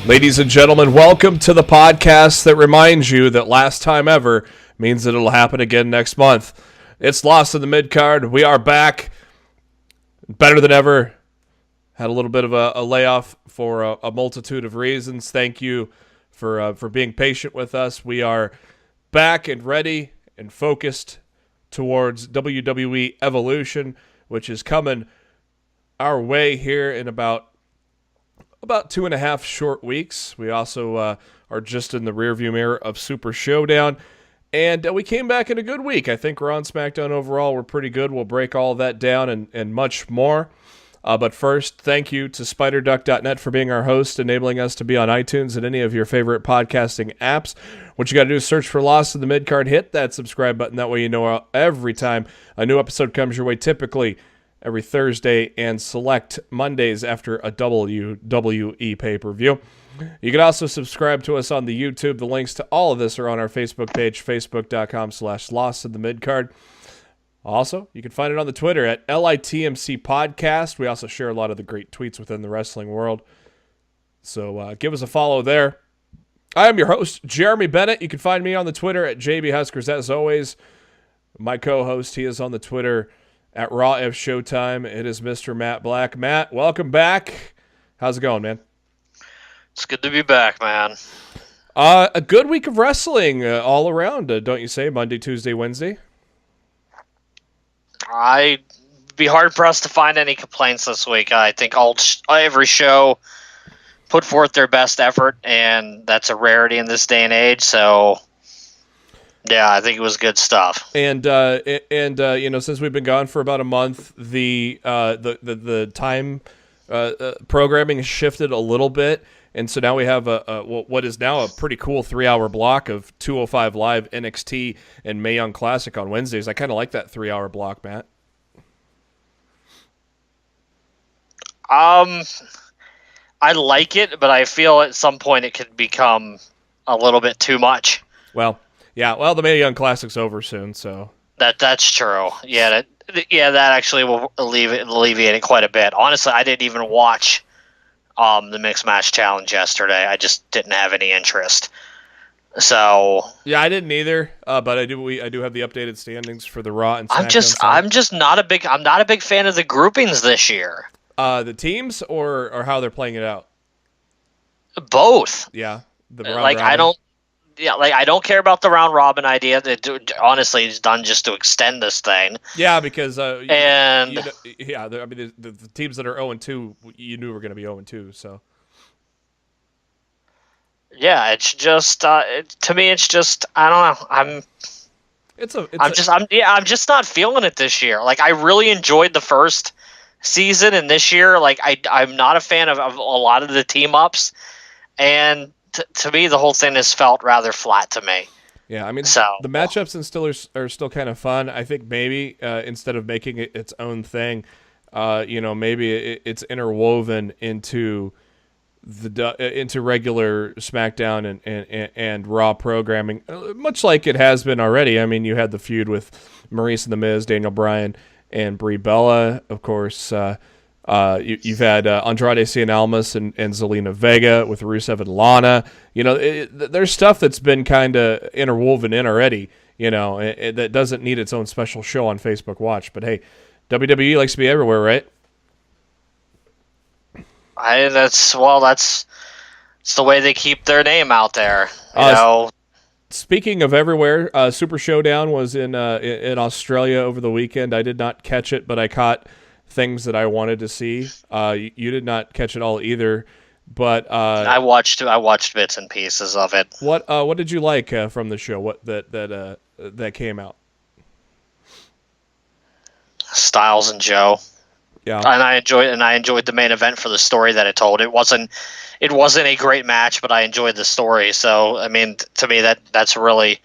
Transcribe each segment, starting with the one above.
Ladies and gentlemen, welcome to the podcast that reminds you that last time ever means that it'll happen again next month. It's Lost in the Midcard. We are back, better than ever. Had a little bit of a layoff for a multitude of reasons. Thank you for being patient with us. We are back and ready and focused towards WWE Evolution, which is coming our way here in about 2.5 short weeks. We also are just in the rearview mirror of Super Showdown, and we came back in a good week. I think Raw and SmackDown overall were pretty good. We'll break all of that down and much more. But first, thank you to SpiderDuck.net for being our host, enabling us to be on iTunes and any of your favorite podcasting apps. What you got to do is search for Lost in the Midcard, hit that subscribe button. That way you know every time a new episode comes your way, typically every Thursday, and select Mondays after a WWE pay-per-view. You can also subscribe to us on the YouTube. The links to all of this are on our Facebook page, facebook.com/LostInTheMidcard. Also, you can find it on the Twitter at LITMC Podcast. We also share a lot of the great tweets within the wrestling world. So give us a follow there. I am your host, Jeremy Bennett. You can find me on the Twitter at JBHuskers. As always, my co-host, he is on the Twitter at Raw F Showtime. It is Mr. Matt Black. Matt, welcome back. How's it going, man? It's good to be back, man. A good week of wrestling all around, don't you say? Monday, Tuesday, Wednesday? I'd be hard-pressed to find any complaints this week. I think every show put forth their best effort, and that's a rarity in this day and age, so yeah, I think it was good stuff. And you know, since we've been gone for about a month, the time programming has shifted a little bit, and so now we have what is now a pretty cool 3-hour block of 205 Live, NXT, and Mae Young Classic on Wednesdays. I kind of like that 3-hour block, Matt. I like it, but I feel at some point it could become a little bit too much. Well, yeah, the Mae Young Classic's over soon, so that's true. Yeah, that actually will alleviate it quite a bit. Honestly, I didn't even watch the Mixed Match Challenge yesterday. I just didn't have any interest. So yeah, I didn't either. But I do have the updated standings for the Raw and SmackDown. I'm just not a big fan of the groupings this year. The teams or how they're playing it out. Both. Yeah, the round robin. I don't care about the round robin idea. Honestly, it's done just to extend this thing. Yeah, because the teams that are 0-2, you knew were going to be 0-2. So yeah, it's just to me, it's just I don't know. I'm just not feeling it this year. Like I really enjoyed the first season, and this year, like I'm not a fan of a lot of the team ups, and to me, the whole thing has felt rather flat to me. Yeah, I mean, the matchups are still kind of fun. I think maybe instead of making it its own thing, maybe it's interwoven into regular SmackDown and Raw programming, much like it has been already. I mean, you had the feud with Maurice and The Miz, Daniel Bryan, and Brie Bella, of course. You've had Andrade Cien Almas and Zelina Vega with Rusev and Lana. You know, there's stuff that's been kind of interwoven in already, that doesn't need its own special show on Facebook Watch. But hey, WWE likes to be everywhere, right? That's the way they keep their name out there. Speaking of everywhere, Super Showdown was in Australia over the weekend. I did not catch it, but I caught things that I wanted to see. You did not catch it all either, but I watched bits and pieces of it. What did you like from the show? What that came out? Styles and Joe. Yeah, and I enjoyed the main event for the story that it told. It wasn't a great match, but I enjoyed the story. So I mean, to me, that's really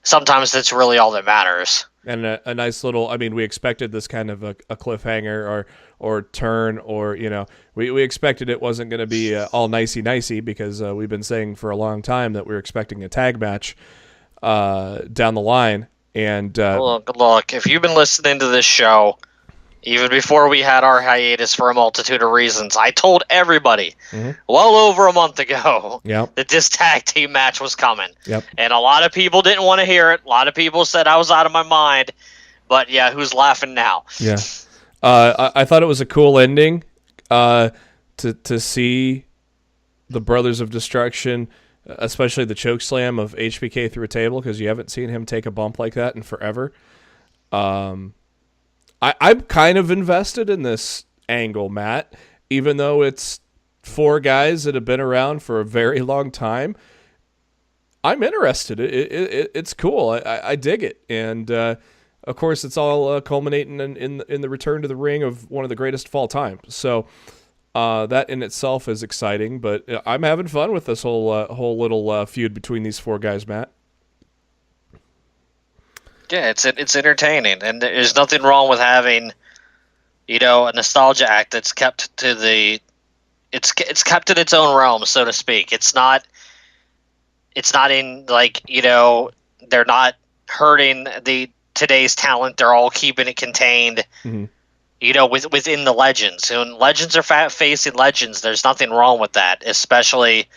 sometimes that's really all that matters. And a nice little, I mean, we expected this kind of a cliffhanger or turn, or, we expected it wasn't going to be all nicey because we've been saying for a long time that we were expecting a tag match down the line. And look, if you've been listening to this show, even before we had our hiatus for a multitude of reasons, I told everybody well over a month ago that this tag team match was coming. Yep. And a lot of people didn't want to hear it. A lot of people said I was out of my mind. But yeah, who's laughing now? Yeah. I thought it was a cool ending to see the Brothers of Destruction, especially the choke slam of HBK through a table, because you haven't seen him take a bump like that in forever. I'm kind of invested in this angle, Matt, even though it's 4 guys that have been around for a very long time. I'm interested. It's cool. I dig it. And, of course, it's all culminating in the return to the ring of one of the greatest of all time. So that in itself is exciting. But I'm having fun with this whole little feud between these 4 guys, Matt. Yeah, it's entertaining, and there's nothing wrong with having, a nostalgia act that's kept to it's kept in its own realm, so to speak. It's not in they're not hurting today's talent. They're all keeping it contained, within the legends. When legends are facing legends, there's nothing wrong with that, especially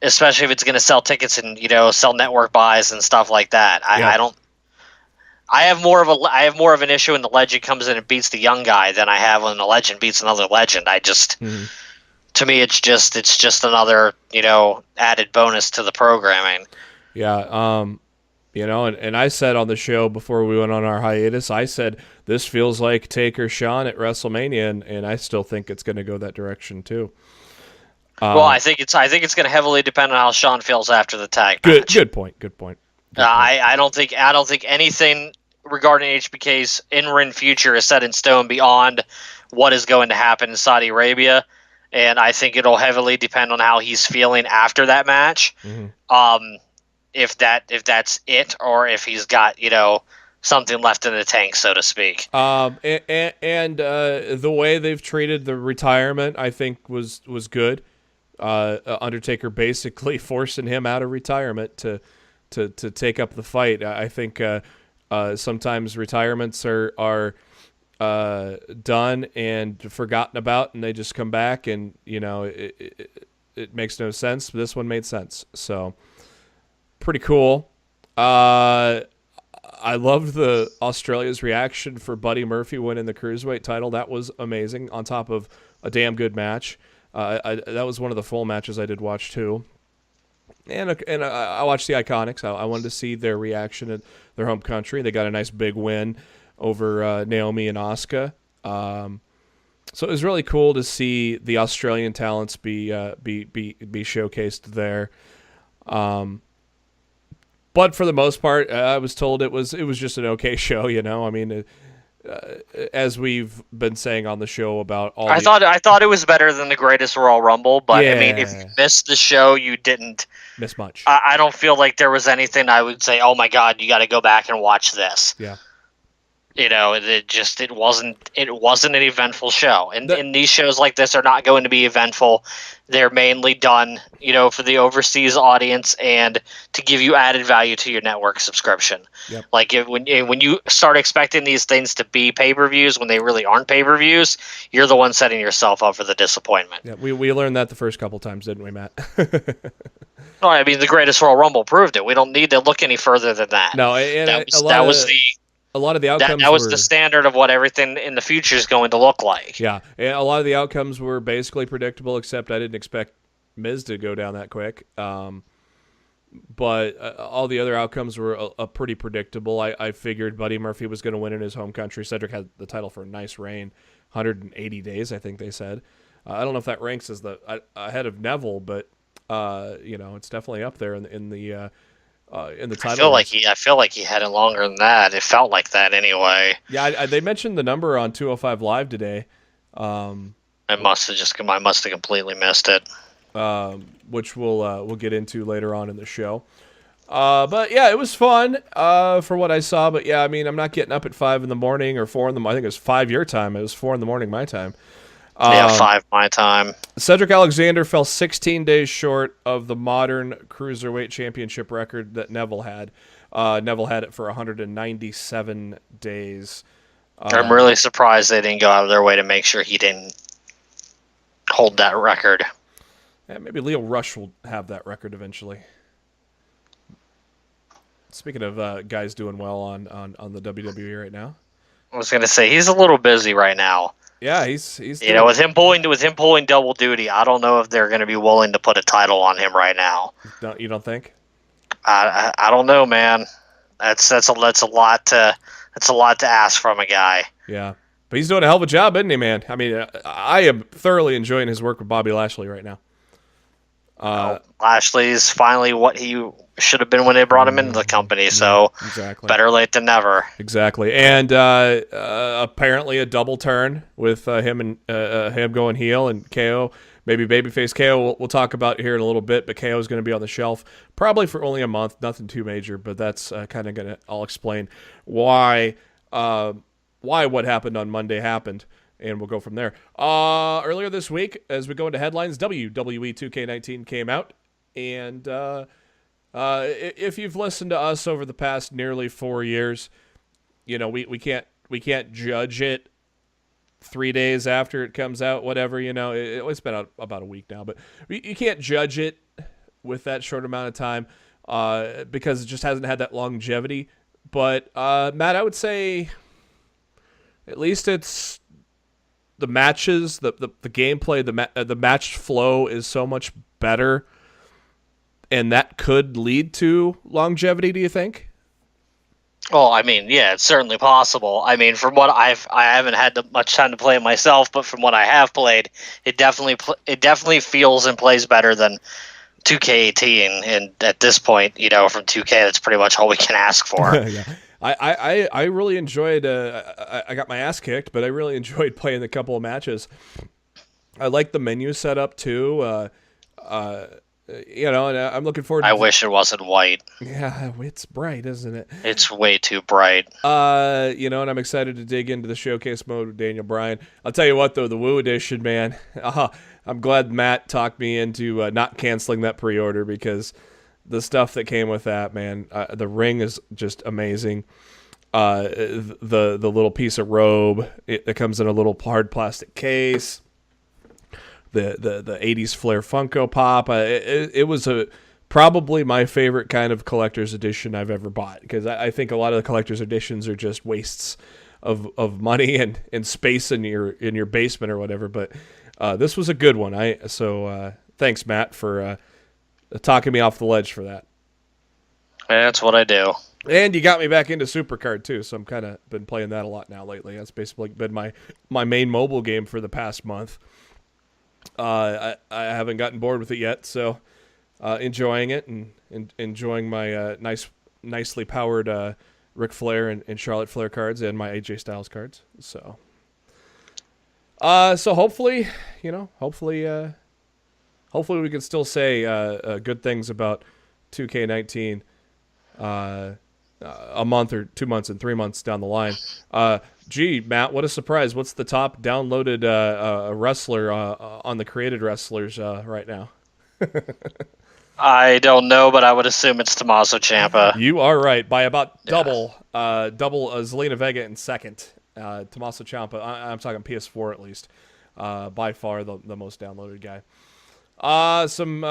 if it's going to sell tickets and sell network buys and stuff like that. I have more of an issue when the legend comes in and beats the young guy than I have when the legend beats another legend. To me, it's just another added bonus to the programming. Yeah, and I said on the show before we went on our hiatus, I said this feels like Taker Shawn at WrestleMania, and I still think it's going to go that direction too. Well, I think it's going to heavily depend on how Shawn feels after the tag match. Good point. I don't think anything regarding HBK's in-ring future is set in stone beyond what is going to happen in Saudi Arabia, and I think it'll heavily depend on how he's feeling after that match. If that's it, or if he's got something left in the tank, so to speak. And the way they've treated the retirement, I think was good. Undertaker basically forcing him out of retirement to take up the fight. I think sometimes retirements are done and forgotten about, and they just come back, and it makes no sense. This one made sense, so pretty cool. I loved the Australia's reaction for Buddy Murphy winning the Cruiserweight title. That was amazing, on top of a damn good match. That was one of the full matches I did watch too. And I watched the Iconics. I wanted to see their reaction in their home country. They got a nice big win over Naomi and Asuka. So it was really cool to see the Australian talents be showcased there. But for the most part, I was told it was just an okay show. I mean, as we've been saying on the show about all. I thought it was better than the Greatest Royal Rumble, but yeah. I mean, if you missed the show, you didn't miss much. I don't feel like there was anything I would say, oh my God, you got to go back and watch this. Yeah. It wasn't an eventful show, and these shows like this are not going to be eventful. They're mainly done, for the overseas audience and to give you added value to your network subscription. Yep. Like when you start expecting these things to be pay-per-views when they really aren't pay-per-views, you're the one setting yourself up for the disappointment. Yeah, we learned that the first couple times, didn't we, Matt? No, I mean the Greatest Royal Rumble proved it. We don't need to look any further than that. No, a lot of the outcomes that was the standard of what everything in the future is going to look like. Yeah, and a lot of the outcomes were basically predictable, except I didn't expect Miz to go down that quick. But all the other outcomes were pretty predictable. I figured Buddy Murphy was going to win in his home country. Cedric had the title for a nice reign, 180 days, I think they said. I don't know if that ranks as ahead of Neville, but it's definitely up there in the title. I feel like he had it longer than that. It felt like that anyway. Yeah, they mentioned the number on 205 Live today. I must have completely missed it. Which we'll get into later on in the show. But yeah, it was fun for what I saw. But yeah, I mean, I'm not getting up at 5 in the morning or 4 in the morning. I think it was 5 your time. It was 4 in the morning my time. Yeah, 5 my time. Cedric Alexander fell 16 days short of the modern cruiserweight championship record that Neville had. Neville had it for 197 days. I'm really surprised they didn't go out of their way to make sure he didn't hold that record. Yeah, maybe Leo Rush will have that record eventually. Speaking of guys doing well on the WWE right now. I was going to say, he's a little busy right now. Yeah, he's with him pulling double duty, I don't know if they're going to be willing to put a title on him right now. You don't think? I don't know, man. That's a lot to ask from a guy. Yeah, but he's doing a hell of a job, isn't he, man? I mean, I am thoroughly enjoying his work with Bobby Lashley right now. Lashley's finally what he should have been when they brought him into the company, so exactly. Better late than never. Exactly, and apparently a double turn with him going heel and KO, maybe babyface KO. We'll talk about here in a little bit, but KO is going to be on the shelf probably for only a month, nothing too major, but that's kind of going to. I'll explain why what happened on Monday happened. And we'll go from there. Earlier this week, as we go into headlines, WWE 2K19 came out. And if you've listened to us over the past nearly 4 years, we can't judge it 3 days after it comes out, whatever. It's been out about a week now. But you can't judge it with that short amount of time because it just hasn't had that longevity. But, Matt, I would say at least it's... The matches, the gameplay, the match flow is so much better, and that could lead to longevity. Do you think? Well, I mean, yeah, it's certainly possible. I mean, from what I haven't had much time to play it myself, but from what I have played, it definitely feels and plays better than 2K18. And at this point, from 2K, that's pretty much all we can ask for. Yeah. I really enjoyed. I got my ass kicked, but I really enjoyed playing a couple of matches. I like the menu setup too. And I'm looking forward. I wish it wasn't white. Yeah, it's bright, isn't it? It's way too bright. And I'm excited to dig into the showcase mode with Daniel Bryan. I'll tell you what, though, the Woo Edition, man. I'm glad Matt talked me into not canceling that pre-order because. The stuff that came with that, man, the ring is just amazing. The little piece of robe, it comes in a little hard plastic case. The 80s Flair Funko Pop, it was probably my favorite kind of collector's edition I've ever bought because I think a lot of the collector's editions are just wastes of money and space in your basement or whatever. But this was a good one. Thanks, Matt, for. Talking me off the ledge for that. That's what I do. And you got me back into Supercard too, so I'm kind of been playing that a lot now lately. That's basically been my main mobile game for the past month. I haven't gotten bored with it yet, so enjoying it and enjoying my nicely powered Ric Flair and Charlotte Flair cards and my AJ Styles cards. So hopefully, hopefully we can still say good things about 2K19 a month or 2 months and 3 months down the line. Gee, Matt, what a surprise. What's the top downloaded wrestler on the created wrestlers right now? I don't know, but I would assume it's Tommaso Ciampa. You are right. By about double Zelina Vega in second. Tommaso Ciampa, I'm talking PS4 at least. By far the most downloaded guy. Some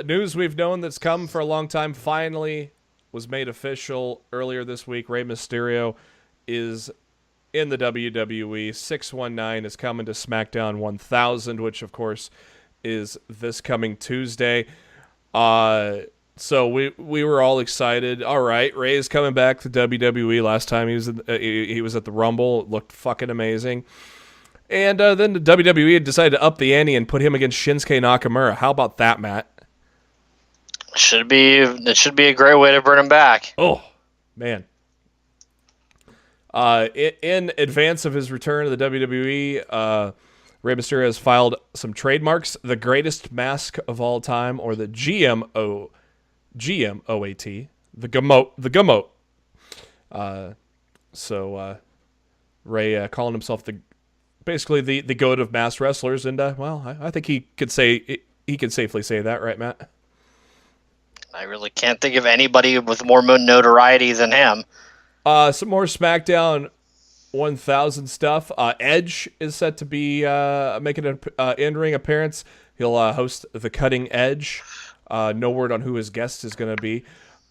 news we've known that's come for a long time finally was made official earlier this week. Rey Mysterio is in the WWE. 619 is coming to SmackDown 1000, which of course is this coming Tuesday. So we were all excited. All right, Rey's coming back to WWE. Last time he was at the Rumble. It looked fucking amazing. And then the WWE decided to up the ante and put him against Shinsuke Nakamura. How about that, Matt? It should be a great way to bring him back. Oh, man. In advance of his return to the WWE, Rey Mysterio has filed some trademarks. The greatest mask of all time, or the GMO G-M-O-A-T, the Gamote. So Rey calling himself basically the goat of masked wrestlers, and I think he could safely say that, right, Matt? I really can't think of anybody with more notoriety than him. Some more SmackDown 1000 stuff. Edge is set to be making an in-ring appearance. He'll host the Cutting Edge. No word on who his guest is going to be.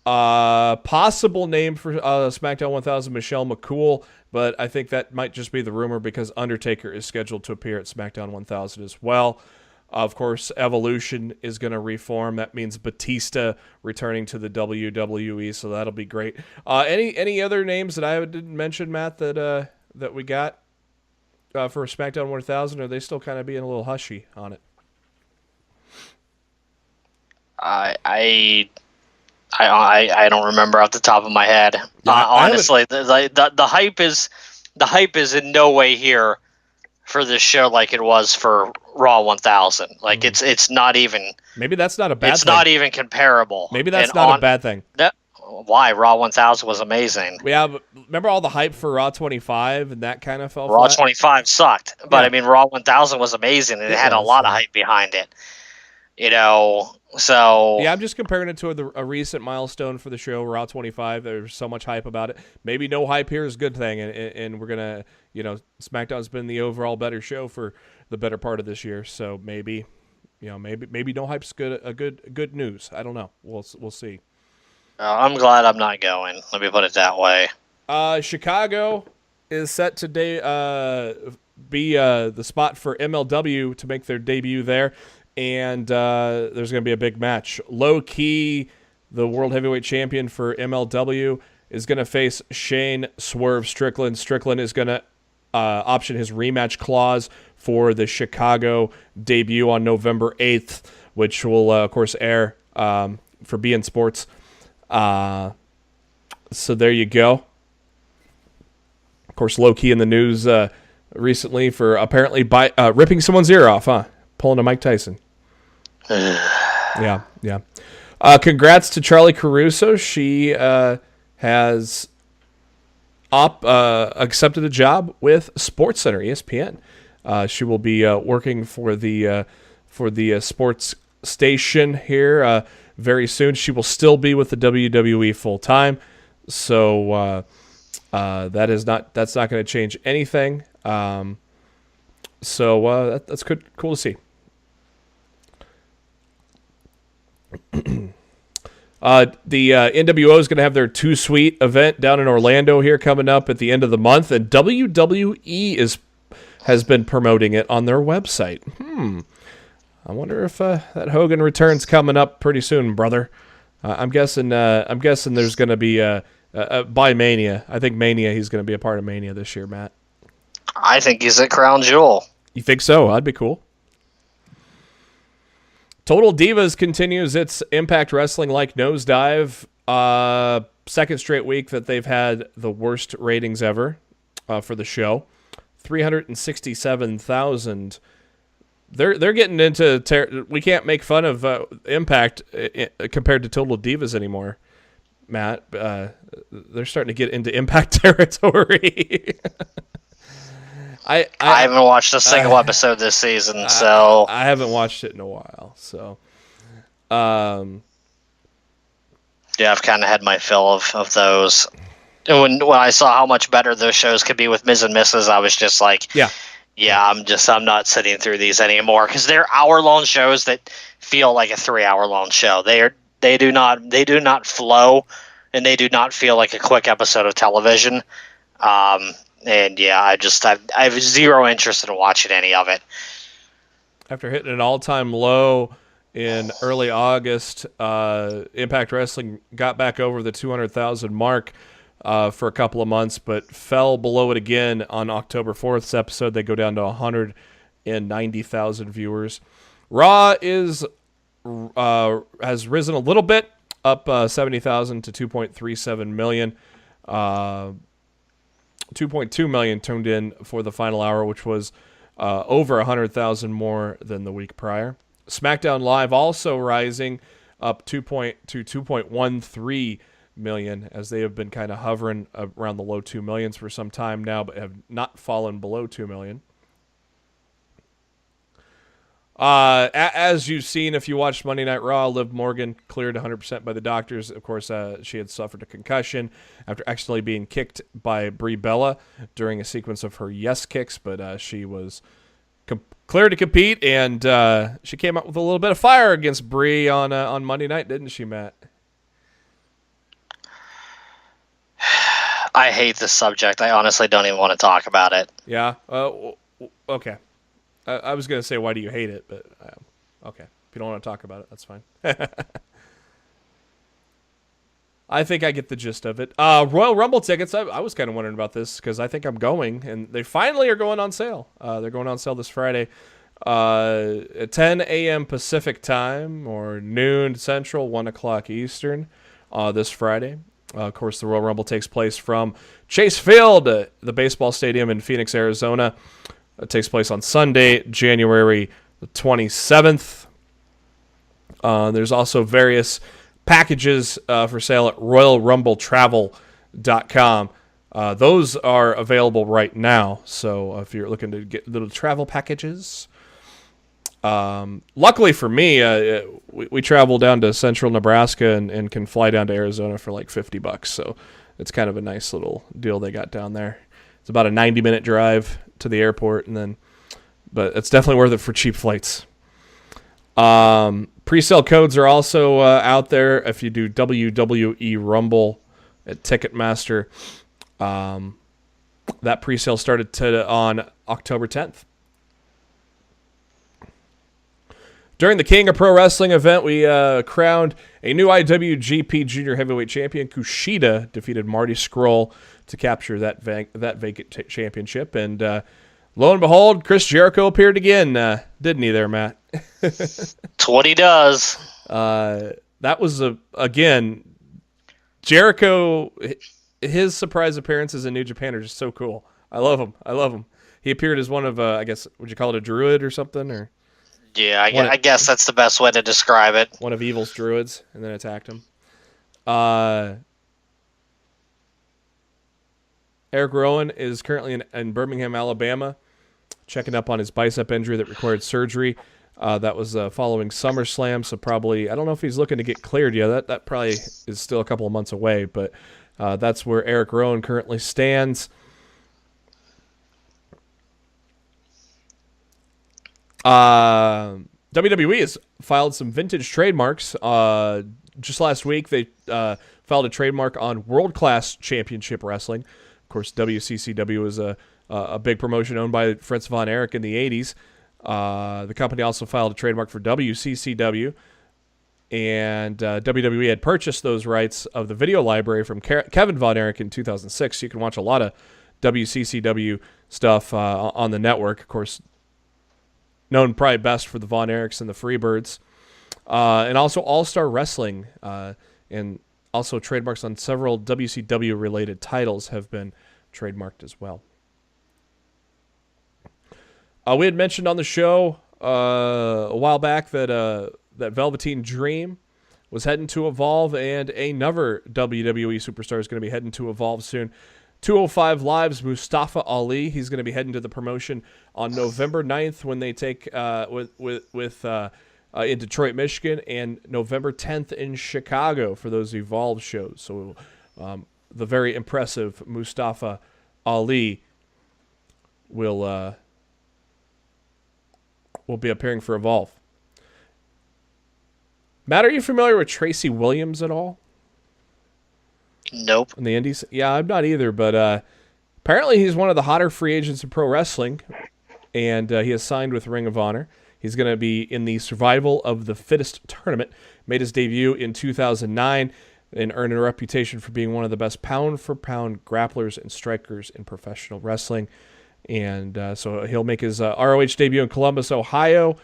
Possible name for SmackDown 1000, Michelle McCool, but I think that might just be the rumor because Undertaker is scheduled to appear at SmackDown 1000 as well. Of course, Evolution is going to reform. That means Batista returning to the WWE, so that'll be great. Any other names that I didn't mention, Matt, that we got for SmackDown 1000? Or are they still kind of being a little hushy on it? I don't remember off the top of my head. Yeah, honestly, the hype is in no way here for this show like it was for Raw 1000. Like it's not even. Maybe that's not a bad. It's thing. Not even comparable. Maybe that's not a bad thing. Why Raw 1000 was amazing. Yeah, but remember all the hype for Raw 25 and that kind of fell. Raw flat? 25 sucked, but I mean Raw 1000 was amazing and it had a lot of hype behind it. So yeah, I'm just comparing it to a recent milestone for the show, Raw 25. There's so much hype about it. Maybe no hype here is a good thing, and we're gonna, SmackDown's been the overall better show for the better part of this year. So maybe no hype's good news. I don't know. We'll see. I'm glad I'm not going. Let me put it that way. Chicago is set to be the spot for MLW to make their debut there. And there's going to be a big match. Low Key, the World Heavyweight Champion for MLW, is going to face Shane Swerve Strickland. Strickland is going to option his rematch clause for the Chicago debut on November 8th, which will, of course, air for beIN Sports. So there you go. Of course, Low Key in the news recently for apparently ripping someone's ear off, pulling a Mike Tyson. Yeah. Congrats to Charlie Caruso. She has accepted a job with SportsCenter, ESPN. She will be working for the sports station here very soon. She will still be with the WWE full time, so that's not going to change anything. So that's good, cool to see. The NWO is going to have their Too Sweet event down in Orlando here coming up at the end of the month, and WWE has been promoting it on their website. I wonder if that Hogan return's coming up pretty soon, brother. I'm guessing there's going to be by Mania. I think Mania, he's going to be a part of Mania this year, Matt. I think he's at Crown Jewel. You think so? That'd be cool. Total Divas continues its Impact Wrestling-like nosedive. Second straight week that they've had the worst ratings ever for the show. 367,000. They're getting into we can't make fun of Impact compared to Total Divas anymore, Matt. They're starting to get into Impact territory. I haven't watched a single episode this season, so I haven't watched it in a while. So, yeah, I've kind of had my fill of those. And when I saw how much better those shows could be with Ms. and Mrs., I was just like, yeah, I'm not sitting through these anymore because they're hour-long shows that feel like a 3-hour-long show. They do not flow, and they do not feel like a quick episode of television. And yeah, I have zero interest in watching any of it. After hitting an all-time low in early August, Impact Wrestling got back over the 200,000 mark for a couple of months, but fell below it again on October 4th's episode. They go down to 190,000 viewers. Raw has risen a little bit, up 70,000 to 2.37 million. 2.2 million tuned in for the final hour, which was over 100,000 more than the week prior. SmackDown Live also rising. up 2.13 million, as they have been kind of hovering around the low 2 millions for some time now, but have not fallen below 2 million. As you've seen, if you watched Monday Night Raw, Liv Morgan cleared 100% by the doctors. Of course, she had suffered a concussion after accidentally being kicked by Brie Bella during a sequence of her yes kicks, but she was cleared to compete, and she came out with a little bit of fire against Brie on Monday night, didn't she, Matt? I hate this subject. I honestly don't even want to talk about it. Yeah? Okay. I was going to say, why do you hate it? But, okay. If you don't want to talk about it, that's fine. I think I get the gist of it. Royal Rumble tickets, I was kind of wondering about this because I think I'm going, and they finally are going on sale. They're going on sale this Friday at 10 a.m. Pacific time, or noon Central, 1 o'clock Eastern, this Friday. Of course, the Royal Rumble takes place from Chase Field, the baseball stadium in Phoenix, Arizona. It takes place on Sunday, January the 27th. There's also various packages for sale at RoyalRumbleTravel.com. Those are available right now, so if you're looking to get little travel packages. Luckily for me, we travel down to central Nebraska and can fly down to Arizona for like $50, so it's kind of a nice little deal they got down there. It's about a 90-minute drive to the airport, but it's definitely worth it for cheap flights. Pre-sale codes are also out there if you do WWE Rumble at Ticketmaster. That pre-sale started on October 10th. During the King of Pro Wrestling event, we crowned a new IWGP Junior Heavyweight Champion. Kushida defeated Marty Scurll to capture that vacant championship. And lo and behold, Chris Jericho appeared again, didn't he there, Matt? That's what he does. That was, again, Jericho, his surprise appearances in New Japan are just so cool. I love him. He appeared as one of, I guess, would you call it a druid or something? Or yeah, I guess that's the best way to describe it. One of Evil's druids, and then attacked him. Eric Rowan is currently in Birmingham, Alabama, checking up on his bicep injury that required surgery. That was following SummerSlam, so probably, I don't know if he's looking to get cleared yet. That probably is still a couple of months away, but that's where Eric Rowan currently stands. WWE has filed some vintage trademarks. Just last week, they filed a trademark on World Class Championship Wrestling. Of course, WCCW is a big promotion owned by Fritz Von Erich in the 80s. The company also filed a trademark for WCCW, and WWE had purchased those rights of the video library from Kevin Von Erich in 2006. So you can watch a lot of WCCW stuff on the network. Of course, known probably best for the Von Erichs and the Freebirds, and also All-Star Wrestling, and also trademarks on several WCW-related titles have been trademarked as well. We had mentioned on the show a while back that Velveteen Dream was heading to Evolve, and another WWE superstar is going to be heading to Evolve soon. 205 Live's Mustafa Ali. He's going to be heading to the promotion on November 9th when they take in Detroit, Michigan, and November 10th in Chicago for those Evolve shows. So the very impressive Mustafa Ali will be appearing for Evolve. Matt, are you familiar with Tracy Williams at all? Nope. In the Indies? Yeah, I'm not either, but apparently he's one of the hotter free agents in pro wrestling, and he has signed with Ring of Honor. He's going to be in the Survival of the Fittest tournament. Made his debut in 2009 and earned a reputation for being one of the best pound-for-pound grapplers and strikers in professional wrestling. And so he'll make his ROH debut in Columbus, Ohio.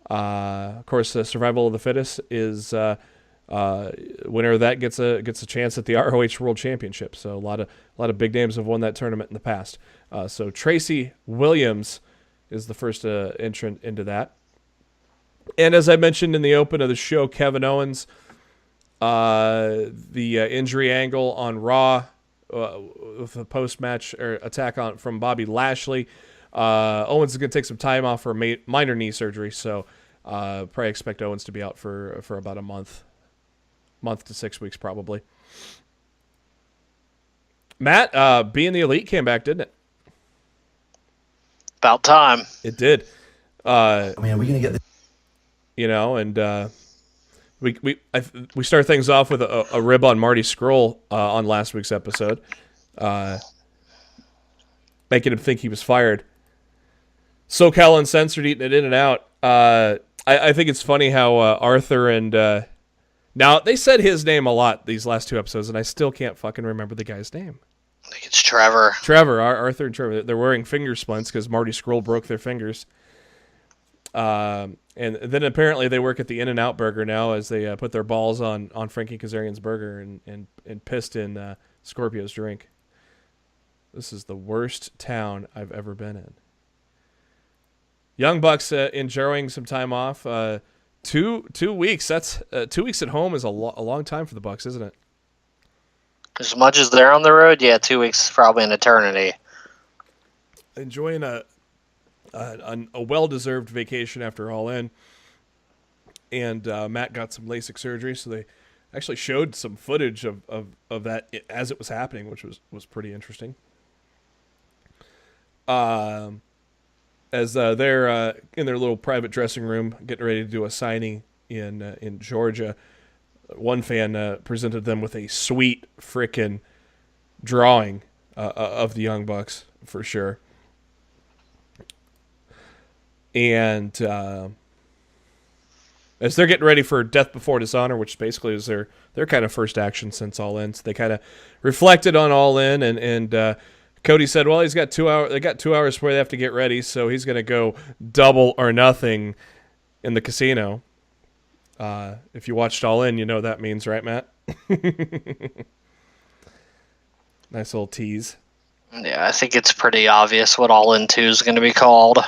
Of course, the Survival of the Fittest is winner of that gets a chance at the ROH World Championship. So a lot of big names have won that tournament in the past. So Tracy Williams is the first entrant into that. And as I mentioned in the open of the show, Kevin Owens the injury angle on Raw with a post-match or attack from Bobby Lashley. Owens is going to take some time off for minor knee surgery, so probably expect Owens to be out for about a month to 6 weeks probably. Matt, Being the Elite came back, didn't it? About time. It did. Man, we're gonna get this. And we start things off with a rib on Marty Scurll on last week's episode, making him think he was fired. SoCal Uncensored eating it in and out. I think it's funny how Arthur and now they said his name a lot these last 2 episodes, and I still can't fucking remember the guy's name. I think it's Trevor. Arthur and Trevor. They're wearing finger splints because Marty Scurll broke their fingers. And then apparently they work at the In-N-Out Burger now as they put their balls on Frankie Kazarian's burger and pissed in Scorpio's drink. This is the worst town I've ever been in. Young Bucks enjoying some time off. 2 weeks. That's 2 weeks at home is a long time for the Bucks, isn't it? As much as they're on the road, 2 weeks is probably an eternity. Enjoying a well-deserved vacation after All In. And Matt got some LASIK surgery, so they actually showed some footage of that as it was happening, which was pretty interesting. As they're in their little private dressing room getting ready to do a signing in Georgia, one fan presented them with a sweet frickin' drawing of the Young Bucks, for sure. And as they're getting ready for Death Before Dishonor, which basically is their kind of first action since All In, so they kind of reflected on All In, and Cody said, well, he's got 2 hours. They got 2 hours before they have to get ready, so he's going to go double or nothing in the casino. If you watched All In, you know what that means, right, Matt? Nice little tease. Yeah, I think it's pretty obvious what All In 2 is going to be called.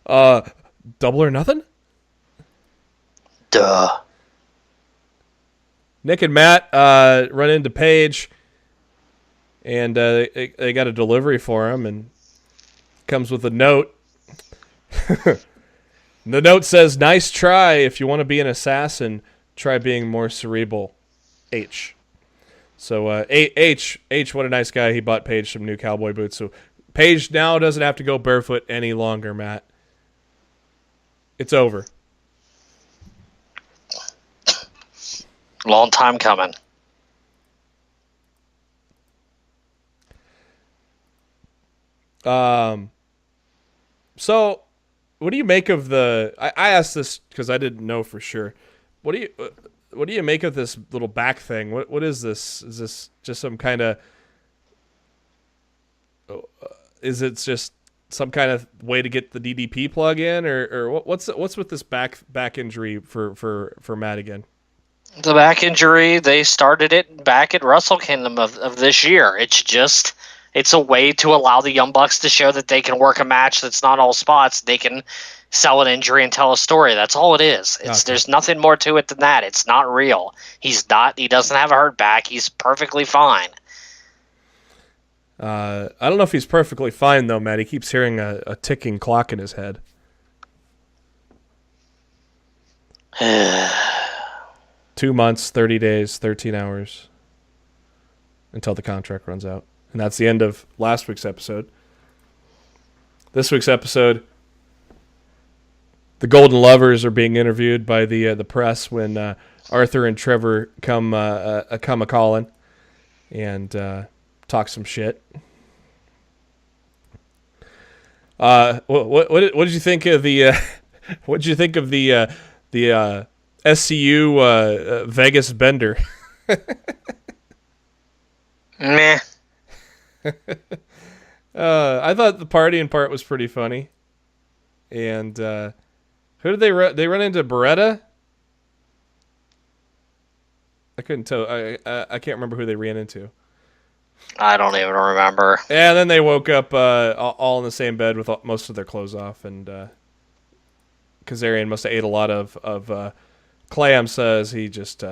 Double or nothing? Duh. Nick and Matt run into Paige, and they got a delivery for him, and comes with a note. The note says, "Nice try. If you want to be an assassin, try being more cerebral." H. So H, what a nice guy. He bought Paige some new cowboy boots. So Paige now doesn't have to go barefoot any longer, Matt. It's over. Long time coming. So what do you make of the? I asked this because I didn't know for sure. What do you make of this little back thing? What is this? Is this just some kind of? Is it just some kind of way to get the DDP plug in, or what's with this back injury for Matt again? The back injury, they started it back at Wrestle Kingdom of this year. It's a way to allow the Young Bucks to show that they can work a match that's not all spots. They can sell an injury and tell a story. That's all it is. There's nothing more to it than that. It's not real. He doesn't have a hurt back. He's perfectly fine. I don't know if he's perfectly fine, though, Matt. He keeps hearing a ticking clock in his head. 2 months, 30 days, 13 hours until the contract runs out. And that's the end of last week's episode. This week's episode, the Golden Lovers are being interviewed by the press when Arthur and Trevor come a-calling and talk some shit. What did you think of the what did you think of the SCU Vegas Bender? Meh. I thought the partying part was pretty funny. And who did they run into? Beretta? I couldn't tell. I can't remember who they ran into. I don't even remember. And then they woke up all in the same bed with most of their clothes off, and Kazarian must have ate a lot of clams as he just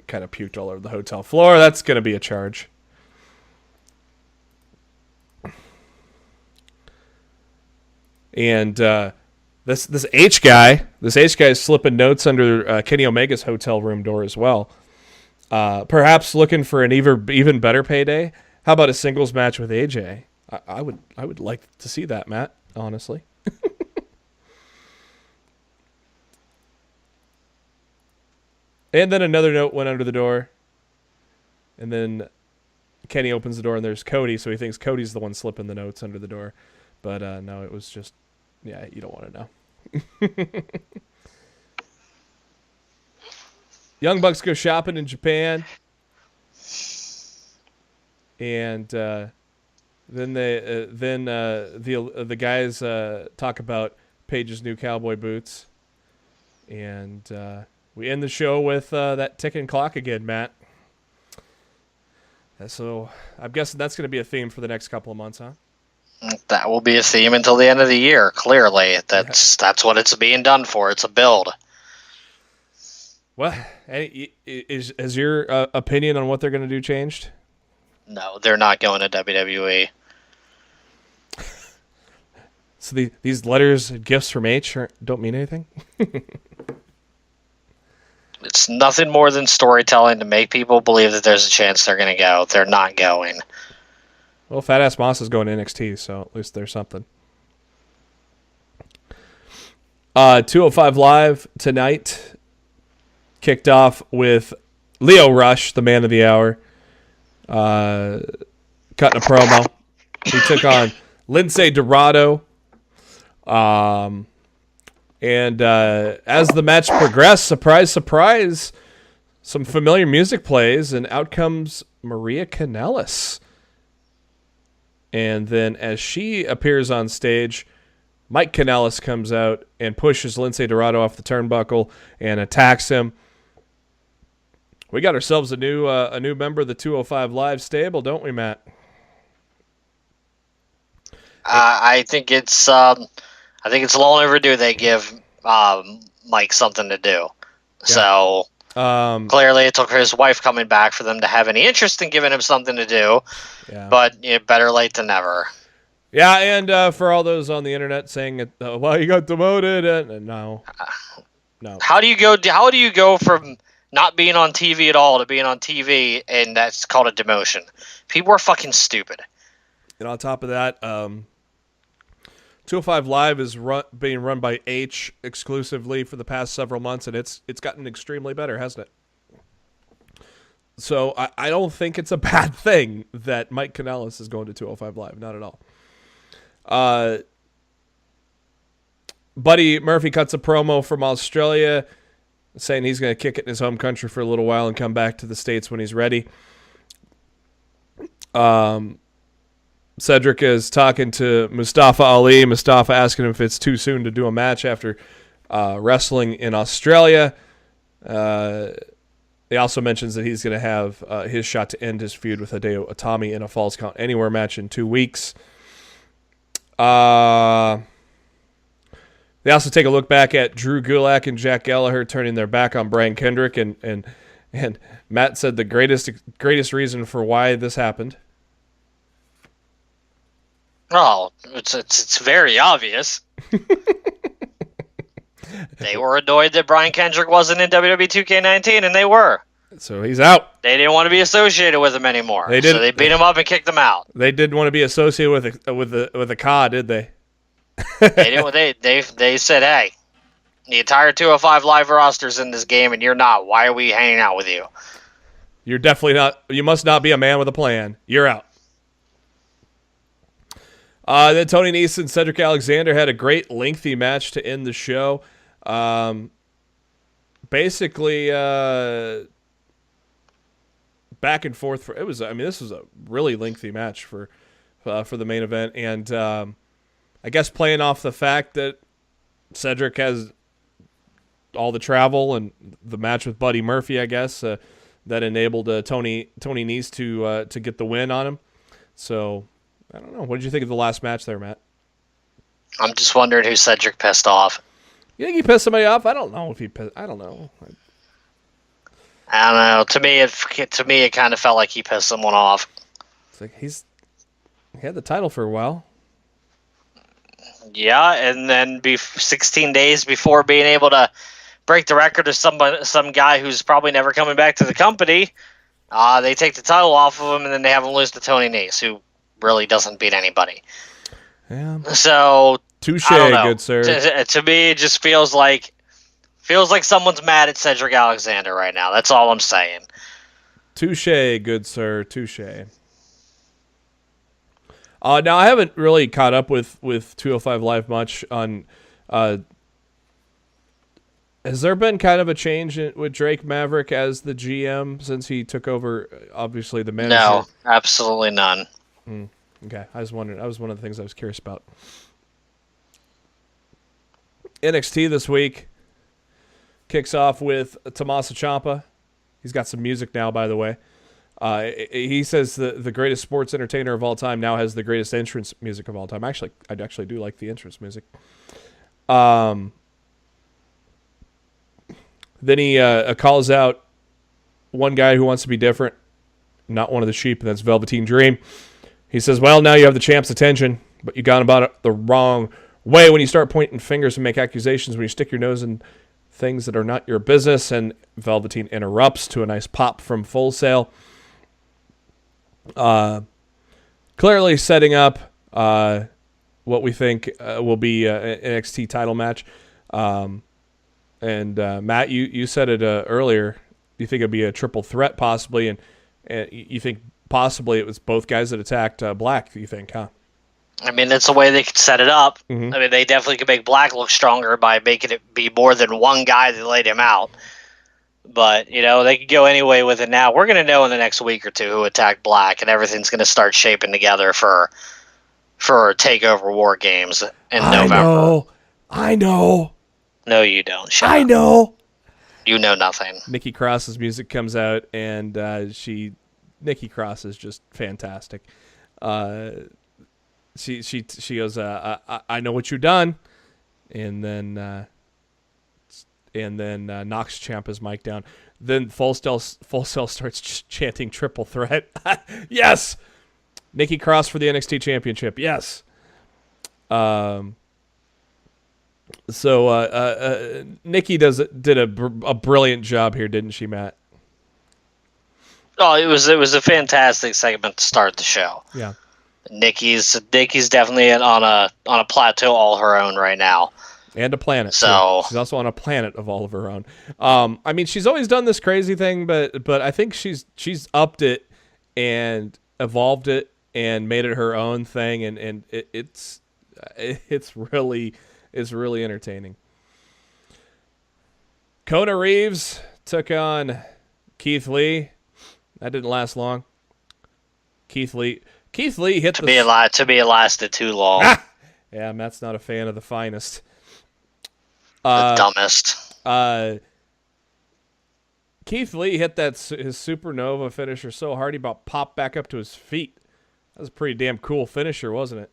kind of puked all over the hotel floor. That's going to be a charge. And this H guy is slipping notes under Kenny Omega's hotel room door as well. Perhaps looking for an even better payday. How about a singles match with AJ? I would like to see that, Matt, honestly. And then another note went under the door. And then Kenny opens the door and there's Cody, so he thinks Cody's the one slipping the notes under the door. But no, it was just, yeah, you don't want to know. Young Bucks go shopping in Japan. And then the guys talk about Paige's new cowboy boots. And we end the show with that ticking clock again, Matt. So I'm guessing that's going to be a theme for the next couple of months, huh? That will be a theme until the end of the year, clearly. That's what it's being done for. It's a build. Well, is your opinion on what they're going to do changed? No, they're not going to WWE. So these letters and gifts from H don't mean anything? It's nothing more than storytelling to make people believe that there's a chance they're going to go. They're not going. Well, Fat Ass Moss is going to NXT, so at least there's something. 205 Live tonight kicked off with Lio Rush, the man of the hour, cutting a promo. He took on Lince Dorado. And as the match progressed, surprise, surprise, some familiar music plays, and out comes Maria Kanellis. And then as she appears on stage, Mike Kanellis comes out and pushes Lince Dorado off the turnbuckle and attacks him. We got ourselves a new member of the 205 Live stable, don't we, Matt? I think it's long overdue they give Mike something to do. Yeah. So clearly it took his wife coming back for them to have any interest in giving him something to do. Yeah. But better late than never. Yeah, and for all those on the internet saying, well, he got demoted, and no. How do you go from not being on TV at all to being on TV, and that's called a demotion? People are fucking stupid. And on top of that, 205 Live is being run by H exclusively for the past several months, and it's gotten extremely better, hasn't it? So I don't think it's a bad thing that Mike Kanellis is going to 205 Live. Not at all. Buddy Murphy cuts a promo from Australia saying he's going to kick it in his home country for a little while and come back to the States when he's ready. Cedric is talking to Mustafa Ali. Mustafa asking him if it's too soon to do a match after wrestling in Australia. He also mentions that he's going to have his shot to end his feud with Hideo Itami in a Falls Count Anywhere match in 2 weeks. They also take a look back at Drew Gulak and Jack Gallagher turning their back on Brian Kendrick, and Matt said the greatest reason for why this happened. Oh, it's very obvious. They were annoyed that Brian Kendrick wasn't in WWE 2K19, and they were. So he's out. They didn't want to be associated with him anymore. So they beat him up and kicked him out. They didn't want to be associated with the COD, did they? They said, hey, the entire 205 Live roster's in this game, and you're not. Why are we hanging out with you? You're definitely not. You must not be a man with a plan. You're out. Then Tony Nese and Cedric Alexander had a great lengthy match to end the show. Basically, back and forth. This was a really lengthy match for the main event, and I guess playing off the fact that Cedric has all the travel and the match with Buddy Murphy, I guess that enabled Tony Nese to get the win on him. So. I don't know. What did you think of the last match there, Matt? I'm just wondering who Cedric pissed off. You think he pissed somebody off? I don't know if he pissed. I don't know. I don't know. To me, it kind of felt like he pissed someone off. It's like he had the title for a while. Yeah, and then 16 days before being able to break the record of some guy who's probably never coming back to the company, they take the title off of him, and then they have him lose to Tony Nese, who really doesn't beat anybody. Yeah. So Touche, I don't know. good sir. To me, it just feels like someone's mad at Cedric Alexander right now. That's all I'm saying. Touche, good sir. Touche. Now, I haven't really caught up with 205 Live much on. Has there been kind of a change with Drake Maverick as the GM since he took over, obviously, the manager? No, absolutely none. Okay, I was wondering. That was one of the things I was curious about. NXT this week kicks off with Tommaso Ciampa. He's got some music now, by the way. He says the greatest sports entertainer of all time now has the greatest entrance music of all time. I actually do like the entrance music. Then he calls out one guy who wants to be different, not one of the sheep, and that's Velveteen Dream. He says, well, now you have the champ's attention, but you got about it the wrong way when you start pointing fingers and make accusations, when you stick your nose in things that are not your business. And Velveteen interrupts to a nice pop from Full Sail. Clearly setting up what we think will be an NXT title match. And Matt, you said it earlier. You think it'd be a triple threat possibly, and you think possibly it was both guys that attacked Black. You think, huh? I mean, that's the way they could set it up. Mm-hmm. I mean, they definitely could make Black look stronger by making it be more than one guy that laid him out. But, they could go any way with it now. We're going to know in the next week or two who attacked Black, and everything's going to start shaping together for TakeOver War Games in November. I know. No, you don't. Shut I up. know. You know nothing. Nikki Cross's music comes out, and Nikki Cross is just fantastic. She goes, I know what you've done, and then knocks Ciampa's mic down. Then Full Sail starts chanting triple threat. Yes, Nikki Cross for the NXT Championship. Yes. So Nikki did a brilliant job here, didn't she, Matt? Oh, it was a fantastic segment to start the show. Yeah. Nikki's definitely on a plateau all her own right now. And a planet. So she's also on a planet of all of her own. I mean, she's always done this crazy thing, but I think she's upped it and evolved it and made it her own thing, and it's really entertaining. Kona Reeves took on Keith Lee. That didn't last long. Keith Lee hit it lasted too long. Yeah, Matt's not a fan of the finest. The dumbest. Keith Lee hit his supernova finisher so hard he about popped back up to his feet. That was a pretty damn cool finisher, wasn't it?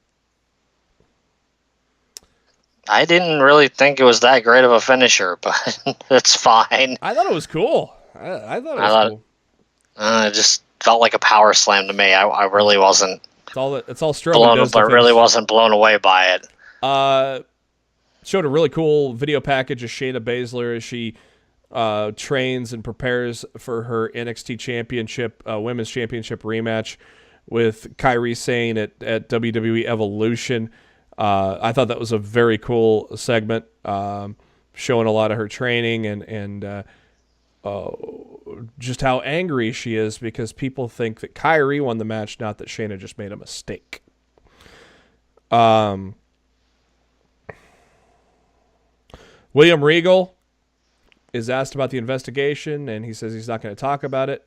I didn't really think it was that great of a finisher, but it's fine. I thought it was cool. I thought it was cool. It just felt like a power slam to me. I really wasn't. It's all Strowman does. I really wasn't blown away by it. Showed a really cool video package of Shayna Baszler as she trains and prepares for her NXT Championship, Women's Championship rematch with Kairi Sane at WWE Evolution. I thought that was a very cool segment, showing a lot of her training and just how angry she is because people think that Kairi won the match, not that Shayna just made a mistake. William Regal is asked about the investigation, and he says he's not going to talk about it,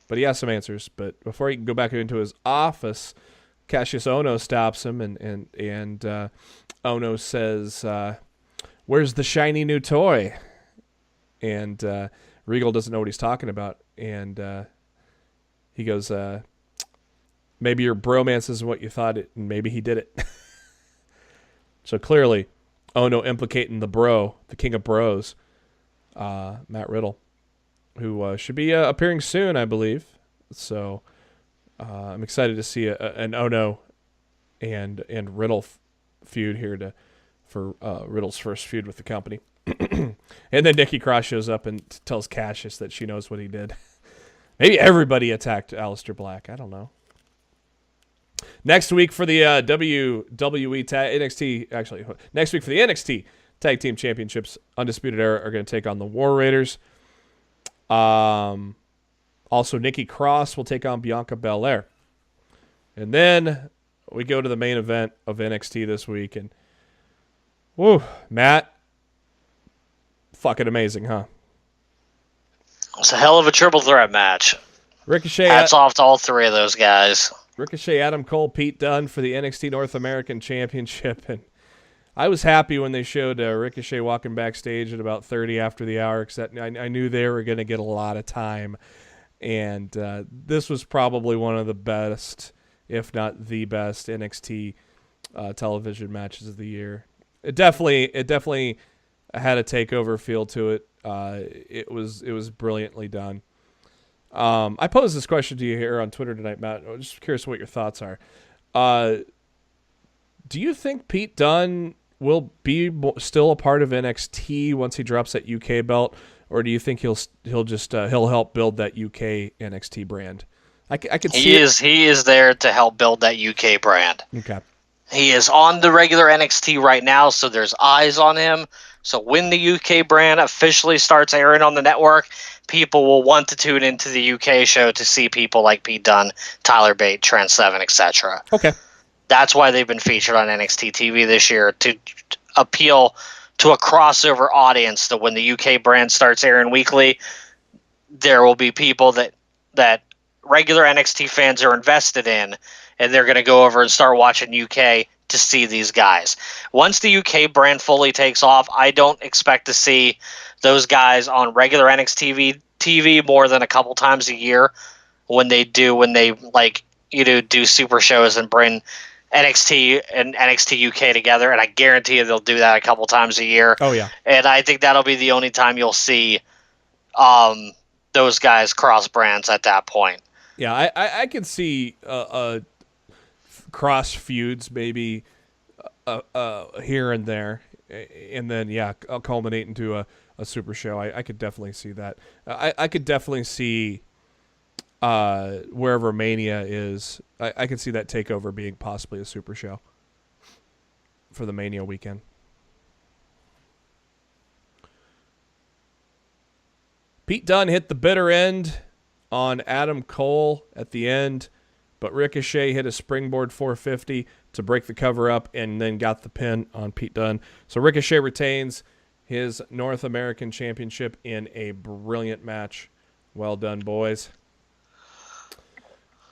but he has some answers. But before he can go back into his office, Cassius Ohno stops him, and Ohno says, "Where's the shiny new toy?" And Regal doesn't know what he's talking about, and he goes, "Maybe your bromance isn't what you thought it, and maybe he did it." So clearly, Ohno implicating the king of bros, Matt Riddle. who should be appearing soon, I believe. So I'm excited to see an Ono and Riddle feud here for Riddle's first feud with the company. And then Nikki Cross shows up and tells Cassius that she knows what he did. Maybe everybody attacked Aleister Black. I don't know. Next week for the NXT, actually, next week for the NXT Tag Team Championships, Undisputed Era are going to take on the War Raiders. Also, Nikki Cross will take on Bianca Belair. And then we go to the main event of NXT this week. And, woo, Matt, fucking amazing, huh? It's a hell of a triple threat match. Ricochet. Hats off to all three of those guys. Ricochet, Adam Cole, Pete Dunne for the NXT North American Championship. And I was happy when they showed Ricochet walking backstage at about 30 after the hour, because I knew they were going to get a lot of time. And this was probably one of the best, if not the best, NXT television matches of the year. It definitely had a takeover feel to it. It was brilliantly done. I posed this question to you here on Twitter tonight, Matt. I'm just curious what your thoughts are. Do you think Pete Dunne will be still a part of NXT once he drops that UK belt, or do you think he'll help build that UK NXT brand? I could see he is there to help build that UK brand. Okay. He is on the regular NXT right now, so there's eyes on him. So when the UK brand officially starts airing on the network, people will want to tune into the UK show to see people like Pete Dunne, Tyler Bate, Trent Seven, etc. Okay. That's why they've been featured on NXT TV this year, to appeal to a crossover audience, that when the UK brand starts airing weekly, there will be people that regular NXT fans are invested in, and they're going to go over and start watching UK to see these guys. Once the UK brand fully takes off, I don't expect to see those guys on regular NXT TV more than a couple times a year when they do super shows and bring NXT and NXT UK together, and I guarantee you they'll do that a couple times a year. Oh, yeah. And I think that'll be the only time you'll see those guys cross brands at that point. Yeah, I could see cross feuds maybe here and there, and then culminate into a super show. I could definitely see that. I could definitely see wherever Mania is. I could see that takeover being possibly a super show for the Mania weekend. Pete Dunne hit the bitter end on Adam Cole at the end, but Ricochet hit a springboard 450 to break the cover up and then got the pin on Pete Dunne. So Ricochet retains his North American Championship in a brilliant match. Well done, boys.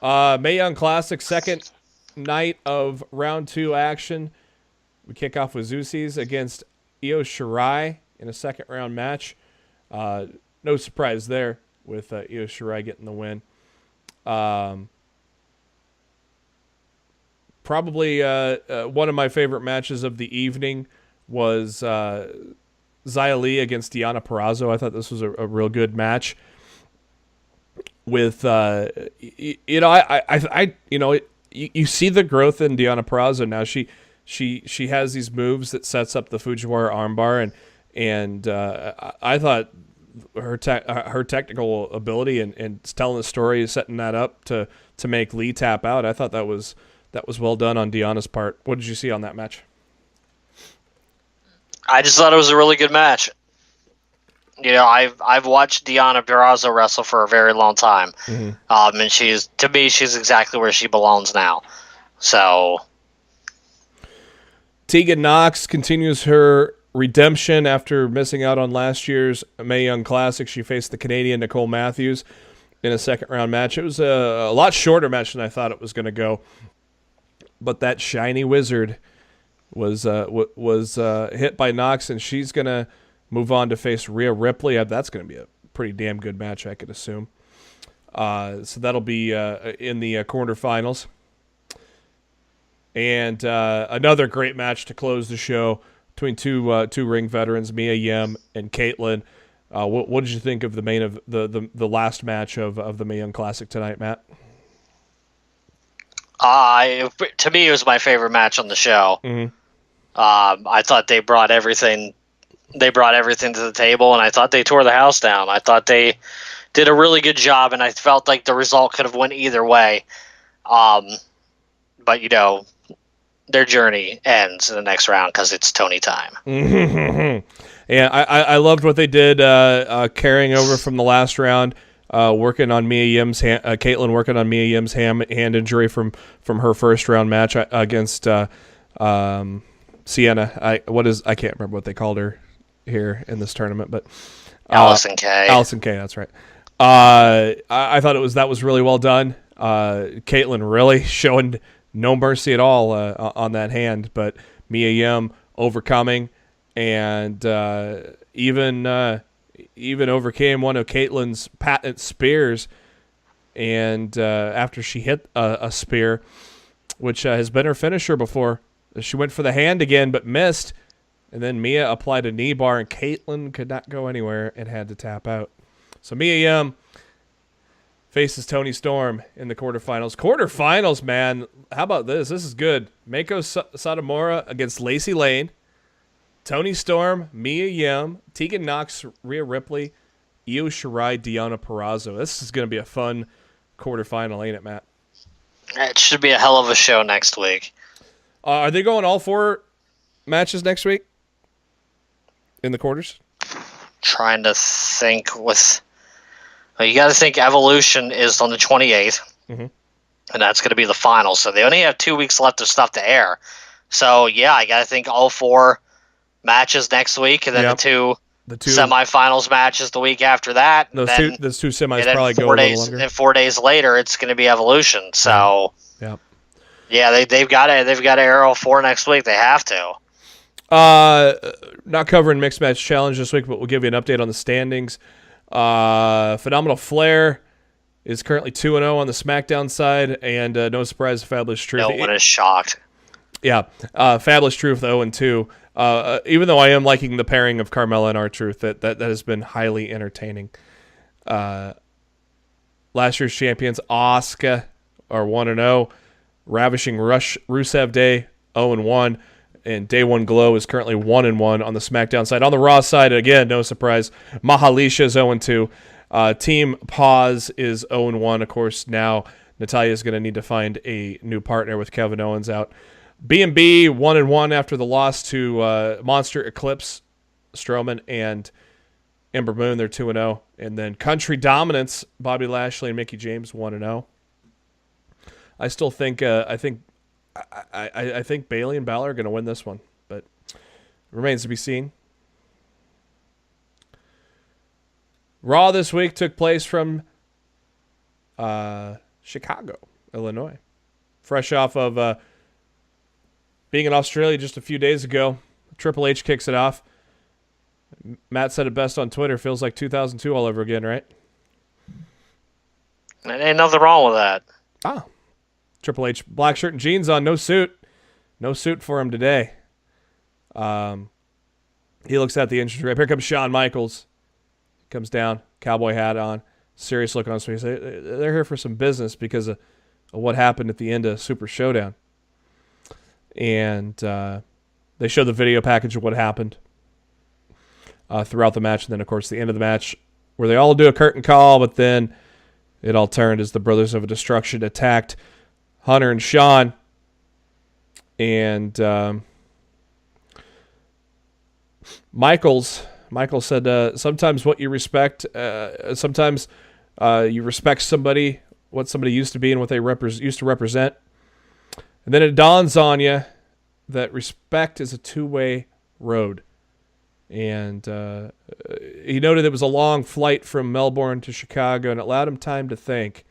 Mae Young Classic, second night of round 2 action. We kick off with Zeusis against Io Shirai in a second round match. No surprise there with Io Shirai getting the win. Probably one of my favorite matches of the evening was Xia Li against Deonna Purrazzo. I thought this was a real good match. With you see the growth in Deonna Purrazzo now. She has these moves that sets up the Fujiwara armbar, and I thought her technical ability and telling the story, setting that up to make Lee tap out. I thought that was well done on Deonna's part. What did you see on that match? I just thought it was a really good match. You know, I've watched Deonna Purrazzo wrestle for a very long time, and she's exactly where she belongs now. So, Tegan Nox continues her redemption after missing out on last year's Mae Young Classic. She faced the Canadian Nicole Matthews in a second round match. It was a lot shorter match than I thought it was going to go, but that shiny wizard was hit by Nox, and she's going to move on to face Rhea Ripley. That's going to be a pretty damn good match, I could assume. So that'll be in the quarterfinals. And another great match to close the show between two ring veterans, Mia Yim and Caitlyn. What did you think of the last match of the Mae Young Classic tonight, Matt? To me, it was my favorite match on the show. Mm-hmm. I thought they brought everything. They brought everything to the table, and I thought they tore the house down. I thought they did a really good job, and I felt like the result could have went either way. But their journey ends in the next round because it's Tony time. Yeah, I loved what they did, carrying over from the last round, working on Mae Yim's Caitlyn working on Mae Yim's hand injury from her first round match against Sienna. I can't remember what they called her here in this tournament, but Allison Kay. Allison Kay, that's right. I thought that was really well done. Caitlyn really showing no mercy at all on that hand, but Mae Yim overcoming and even overcame one of Caitlyn's patent spears, and after she hit a spear, which has been her finisher before, she went for the hand again but missed, and then Mia applied a knee bar, and Caitlyn could not go anywhere and had to tap out. So Mae Young faces Toni Storm in the quarterfinals. Quarterfinals, man. How about this? This is good. Meiko Satomura against Lacey Lane. Toni Storm, Mae Young, Tegan Nox, Rhea Ripley, Io Shirai, Deonna Purrazzo. This is going to be a fun quarterfinal, ain't it, Matt? It should be a hell of a show next week. Are they going all 4 matches next week in the quarters? Trying to think you got to think Evolution is on the 28th, and that's going to be the final. So they only have 2 weeks left of stuff to air. So, yeah, I got to think all 4 matches next week, and then the two semifinals matches the week after that. Those two semis probably go a little longer. And 4 days later, it's going to be Evolution. So, yeah, they've got to air all 4 next week. They have to. Not covering Mixed Match Challenge this week, but we'll give you an update on the standings. Phenomenal Flair is currently 2-0 on the SmackDown side, and no surprise, Fabulous Truth. No one is shocked. Yeah, Fabulous Truth 0-2. Even though I am liking the pairing of Carmella and R-Truth, that has been highly entertaining. Last year's champions, Asuka, are 1-0. Ravishing Rusev Day, 0-1. And Day One Glow is currently 1-1 on the SmackDown side. On the Raw side, again, no surprise, Mahalisha is 0-2. Team Pause is 0-1. Of course, now Natalya is going to need to find a new partner with Kevin Owens out. B&B 1-1 after the loss to Monster Eclipse, Strowman, and Ember Moon. They're 2-0. And then Country Dominance, Bobby Lashley and Mickie James 1-0. I still think I think Bayley and Balor are going to win this one, but it remains to be seen. Raw this week took place from Chicago, Illinois. Fresh off of being in Australia just a few days ago, Triple H kicks it off. Matt said it best on Twitter, feels like 2002 all over again, right? Ain't nothing wrong with that. Triple H, black shirt and jeans on, no suit. No suit for him today. He looks at the entrance ramp. Here comes Shawn Michaels. Comes down, cowboy hat on, serious look on his face. They're here for some business because of what happened at the end of Super Showdown. And they show the video package of what happened throughout the match. And then, of course, the end of the match where they all do a curtain call, but then it all turned as the Brothers of Destruction attacked Hunter and Sean, and Michael said, sometimes what you respect, sometimes you respect somebody, what somebody used to be and what they used to represent. And then it dawns on you that respect is a two-way road. And he noted it was a long flight from Melbourne to Chicago, and it allowed him time to think.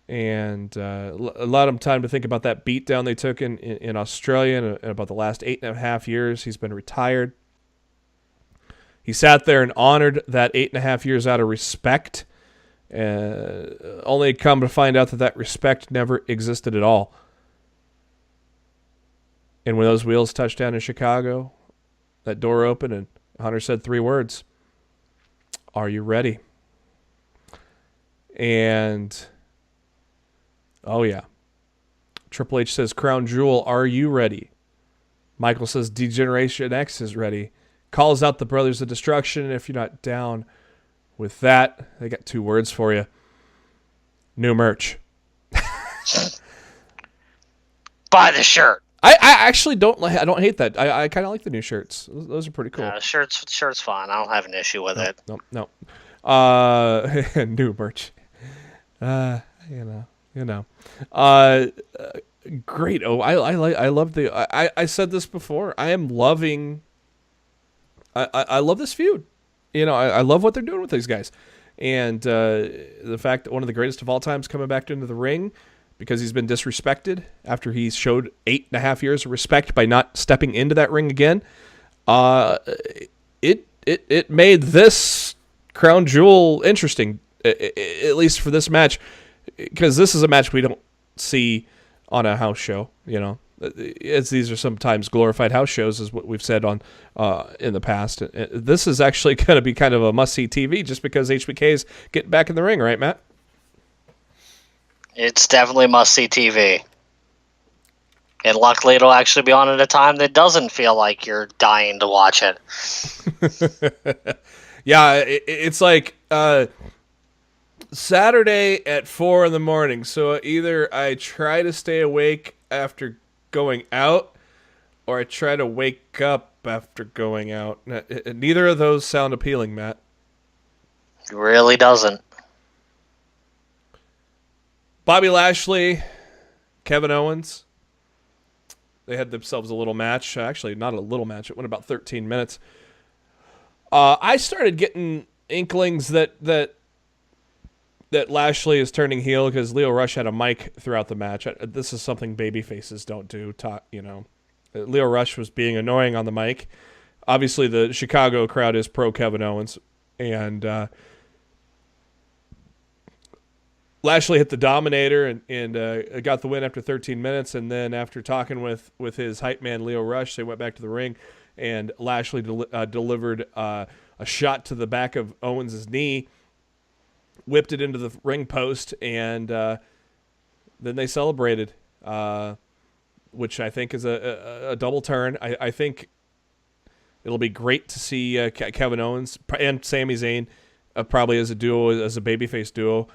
And allowed him time to think about that beatdown they took in Australia and about the last 8.5 years. He's been retired. He sat there and honored that 8.5 years out of respect, only come to find out that respect never existed at all. And when those wheels touched down in Chicago, that door opened and Hunter said 3 words, are you ready? And, oh yeah. Triple H says, Crown Jewel, are you ready? Michael says, Degeneration X is ready. Calls out the Brothers of Destruction, and if you're not down with that, they got 2 words for you. New merch. Buy the shirt. I actually don't hate that. I kind of like the new shirts. Those are pretty cool. Shirt's fine. I don't have an issue with it. No. New merch. Great. Oh, I love the. I said this before. I am loving. I love this feud. I love what they're doing with these guys, and the fact that one of the greatest of all time is coming back into the ring because he's been disrespected after he showed 8.5 years of respect by not stepping into that ring again. It made this Crown Jewel interesting, at least for this match, because this is a match we don't see on a house show. These are sometimes glorified house shows, is what we've said on in the past. This is actually going to be kind of a must-see TV just because HBK's getting back in the ring, right, Matt? It's definitely must-see TV. And luckily it'll actually be on at a time that doesn't feel like you're dying to watch it. Yeah, it's like Saturday at 4 a.m. So either I try to stay awake after going out, or I try to wake up after going out. Neither of those sound appealing, Matt. It really doesn't. Bobby Lashley, Kevin Owens. They had themselves a little match. Actually, not a little match. It went about 13 minutes. I started getting inklings that Lashley is turning heel because Lio Rush had a mic throughout the match. This is something baby faces don't do. Lio Rush was being annoying on the mic. Obviously, the Chicago crowd is pro Kevin Owens, and Lashley hit the Dominator and got the win after 13 minutes. And then after talking with his hype man Lio Rush, they went back to the ring, and Lashley delivered a shot to the back of Owens' knee, whipped it into the ring post, and then they celebrated, which I think is a double turn. I think it'll be great to see Kevin Owens and Sami Zayn probably as a duo, as a babyface duo.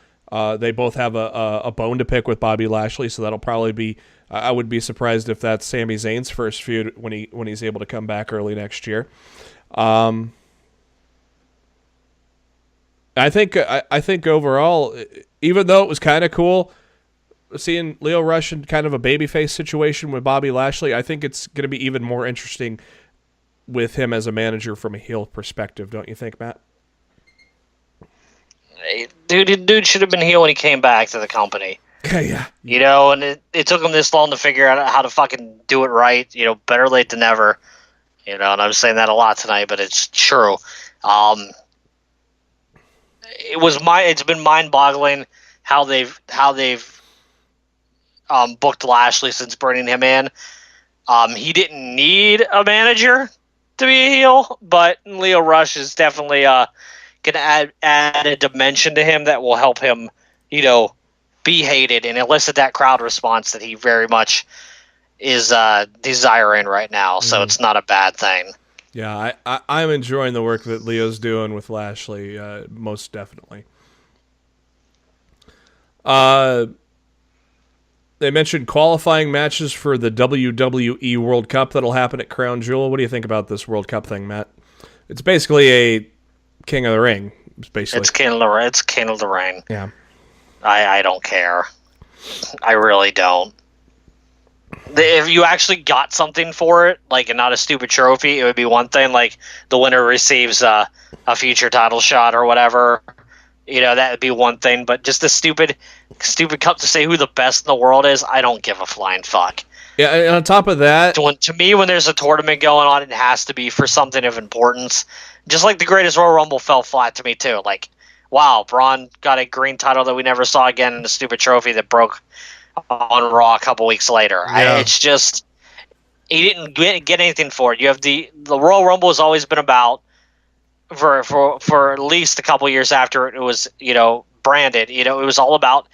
They both have a bone to pick with Bobby Lashley, so that'll probably be. I would be surprised if that's Sami Zayn's first feud when he's able to come back early next year. I think overall, even though it was kind of cool seeing Lio Rush in kind of a babyface situation with Bobby Lashley, I think it's going to be even more interesting with him as a manager from a heel perspective, don't you think, Matt? Dude should have been heel when he came back to the company. Yeah. And it took him this long to figure out how to fucking do it right. Better late than never. And I'm saying that a lot tonight, but it's true. It's been mind-boggling how they've booked Lashley since bringing him in. He didn't need a manager to be a heel, but Lio Rush is definitely going to add a dimension to him that will help him, be hated and elicit that crowd response that he very much is desiring right now. So it's not a bad thing. Yeah, I'm enjoying the work that Leo's doing with Lashley, most definitely. They mentioned qualifying matches for the WWE World Cup that'll happen at Crown Jewel. What do you think about this World Cup thing, Matt? It's basically a King of the Ring. It's King of the Ring. Yeah. I don't care. I really don't. If you actually got something for it, like and not a stupid trophy, it would be one thing. Like the winner receives a future title shot or whatever. That would be one thing. But just a stupid cup to say who the best in the world is, I don't give a flying fuck. Yeah, and on top of that, to me, when there's a tournament going on, it has to be for something of importance. Just like the Greatest Royal Rumble fell flat to me too. Like, wow, Braun got a green title that we never saw again, and a stupid trophy that broke on Raw a couple weeks later. Yeah. It's just he didn't get anything for it. You have the Royal Rumble has always been about for at least a couple years after it was, branded. It was all about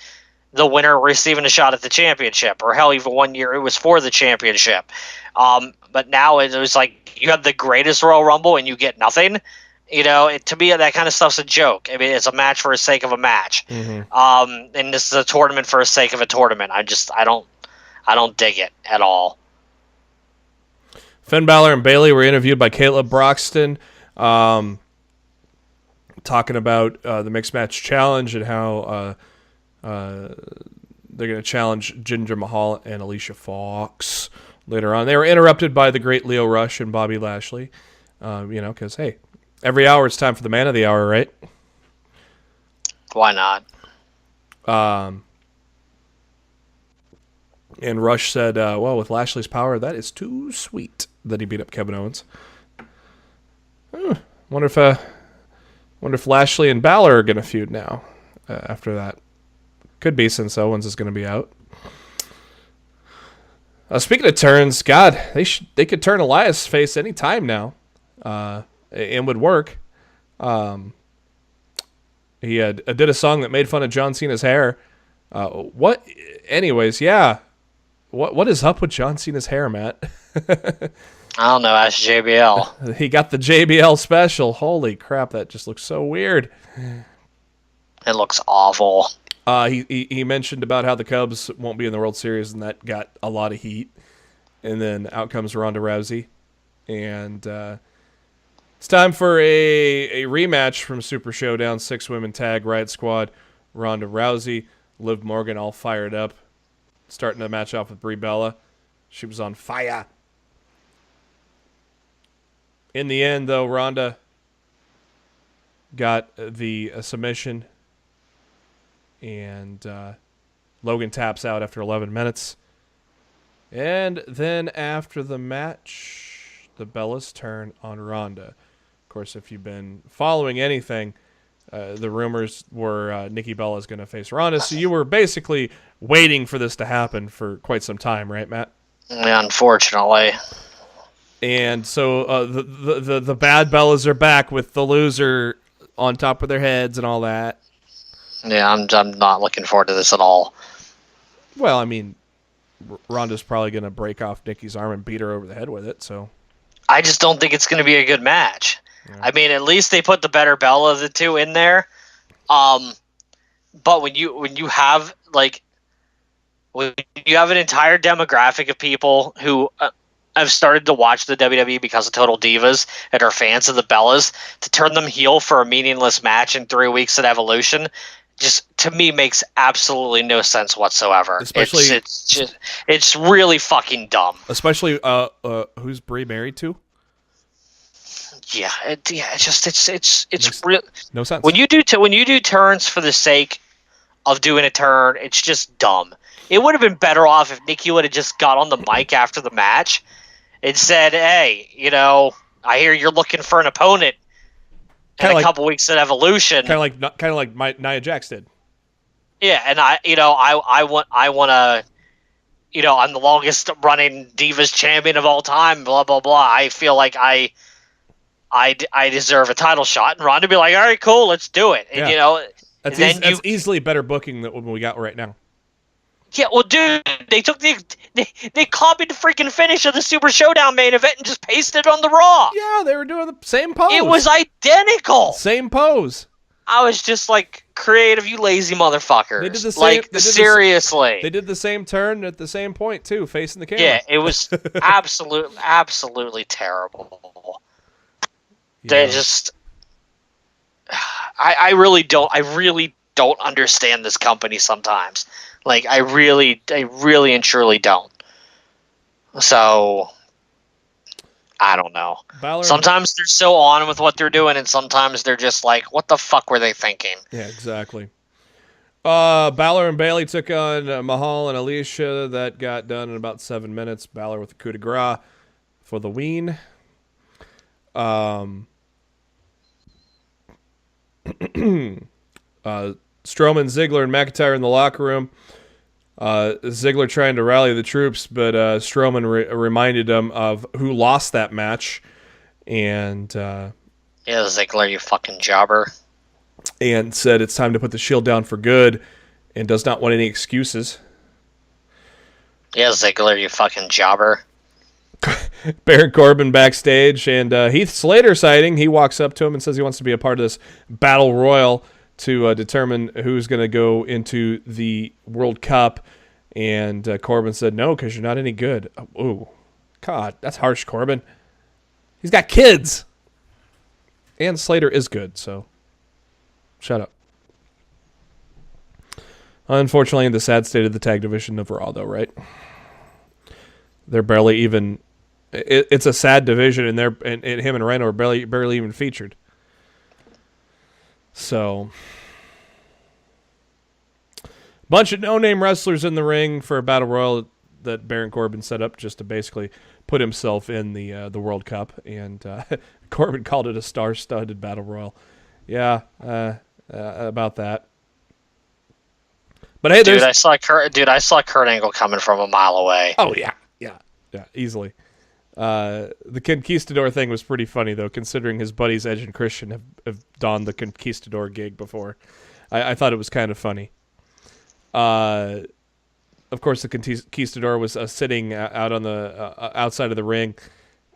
the winner receiving a shot at the championship, or hell, even one year it was for the championship. But now it was like you have the greatest Royal Rumble and you get nothing. To me, that kind of stuff's a joke. I mean, it's a match for the sake of a match. Mm-hmm. And this is a tournament for the sake of a tournament. I don't dig it at all. Finn Balor and Bayley were interviewed by Caleb Broxton, talking about the Mixed Match Challenge and how they're going to challenge Jinder Mahal and Alicia Fox later on. They were interrupted by the great Lio Rush and Bobby Lashley, because, hey, every hour it's time for the man of the hour, right? Why not? And Rush said, well, with Lashley's power, that is too sweet that he beat up Kevin Owens. Wonder if Lashley and Balor are going to feud now after that. Could be, since Owens is going to be out. Speaking of turns, God, they could turn Elias' face any time now. And would work. He did a song that made fun of John Cena's hair. Anyways, yeah. What is up with John Cena's hair, Matt? I don't know. Ask JBL. He got the JBL special. Holy crap, that just looks so weird. It looks awful. He mentioned about how the Cubs won't be in the World Series, and that got a lot of heat. And then out comes Ronda Rousey. And it's time for a rematch from Super Showdown, 6-women tag, Riot Squad, Ronda Rousey, Liv Morgan all fired up. Starting the match off with Brie Bella. She was on fire. In the end, though, Ronda got the submission. And Logan taps out after 11 minutes. And then after the match, the Bellas turn on Ronda. Of course, if you've been following anything, the rumors were Nikki Bella is going to face Ronda. So you were basically waiting for this to happen for quite some time, right, Matt? Yeah, unfortunately. And so the bad Bellas are back with the loser on top of their heads and all that. Yeah, I'm not looking forward to this at all. Well, I mean, Ronda's probably going to break off Nikki's arm and beat her over the head with it. So I just don't think it's going to be a good match. Yeah. I mean, at least they put the better Bella of the two in there. But when you have an entire demographic of people who have started to watch the WWE because of Total Divas and are fans of the Bellas, to turn them heel for a meaningless match in 3 weeks at Evolution, just to me makes absolutely no sense whatsoever. Especially, it's really fucking dumb. Especially who's Brie married to? Yeah, it's real. No sense. When you do turns for the sake of doing a turn, it's just dumb. It would have been better off if Nikki would have just got on the mic after the match and said, "Hey, I hear you're looking for an opponent in a couple weeks at Evolution." Kind of like Nia Jax did. Yeah, and I want to. I'm the longest running Divas champion of all time. Blah blah blah. I feel like I deserve a title shot, and Ronda be like, "All right, cool, let's do it." And that's easily better booking than what we got right now. Yeah, well, dude, they copied the freaking finish of the Super Showdown main event and just pasted it on the Raw. Yeah, they were doing the same pose. It was identical. Same pose. I was just like, creative, you lazy motherfuckers. They did the same. Seriously. They did the same turn at the same point too, facing the camera. Yeah, it was absolutely terrible. Yeah. They just, I really don't understand this company sometimes. Like, I really and truly don't. So, I don't know. Sometimes they're so on with what they're doing, and sometimes they're just like, what the fuck were they thinking? Yeah, exactly. Balor and Bayley took on Mahal and Alicia. That got done in about 7 minutes. Balor with the coup de grace for the win. Strowman, Ziggler, and McIntyre in the locker room. Ziggler trying to rally the troops, but Strowman reminded him of who lost that match. And Yeah, Ziggler, you fucking jobber. And said it's time to put the Shield down for good and does not want any excuses. Yeah, Ziggler, you fucking jobber. Baron Corbin backstage, and Heath Slater sighting. He walks up to him and says he wants to be a part of this battle royal to determine who's going to go into the World Cup. And Corbin said, no, because you're not any good. Oh, God, that's harsh, Corbin. He's got kids. And Slater is good, so shut up. Unfortunately, the sad state of the tag division of Raw, though, right? They're barely even... It's a sad division, and him and Rhino are barely even featured. So, bunch of no-name wrestlers in the ring for a battle royal that Baron Corbin set up just to basically put himself in the World Cup, and Corbin called it a star-studded battle royal. Yeah, about that. But hey, I saw Kurt Angle coming from a mile away. Oh yeah, easily. The Conquistador thing was pretty funny, though, considering his buddies Edge and Christian have donned the Conquistador gig before. I thought it was kind of funny. Of course, the Conquistador was sitting out on the outside of the ring.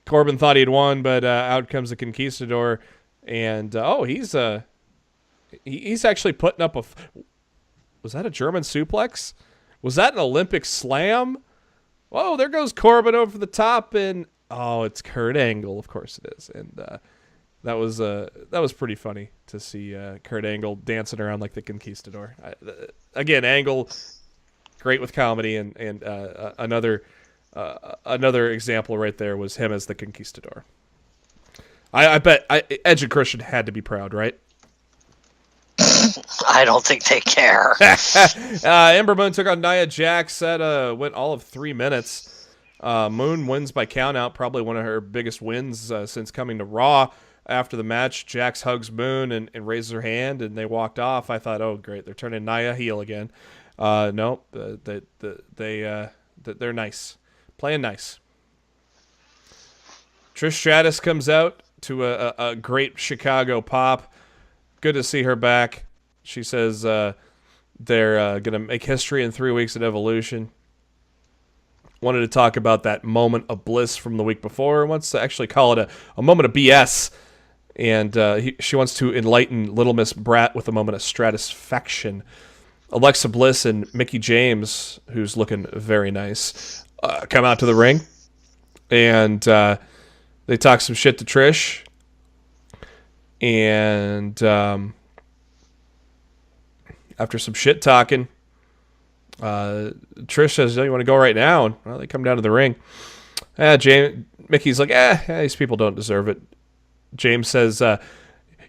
Corbin thought he'd won, but out comes the Conquistador, and he's actually putting up was that a German suplex? Was that an Olympic slam? Whoa, there goes Corbin over the top, and it's Kurt Angle, of course it is, and that was pretty funny to see Kurt Angle dancing around like the Conquistador. Again, Angle, great with comedy, and another example right there was him as the Conquistador. I bet Edge and Christian had to be proud, right? I don't think they care. Ember Moon took on Nia Jax. That went all of 3 minutes. Moon wins by countout, probably one of her biggest wins since coming to Raw. After the match, Jax hugs Moon and raises her hand, and they walked off. I thought, oh, great, they're turning Nia heel again. No, they're nice. Playing nice. Trish Stratus comes out to a great Chicago pop. Good to see her back. She says they're going to make history in 3 weeks at Evolution. Wanted to talk about that moment of bliss from the week before. Wants to actually call it a moment of BS. And she wants to enlighten Little Miss Brat with a moment of stratisfaction. Alexa Bliss and Mickie James, who's looking very nice, come out to the ring. And they talk some shit to Trish. And after some shit talking, Trish says, "You want to go right now?" And they come down to the ring. Mickey's like, these people don't deserve it. James says,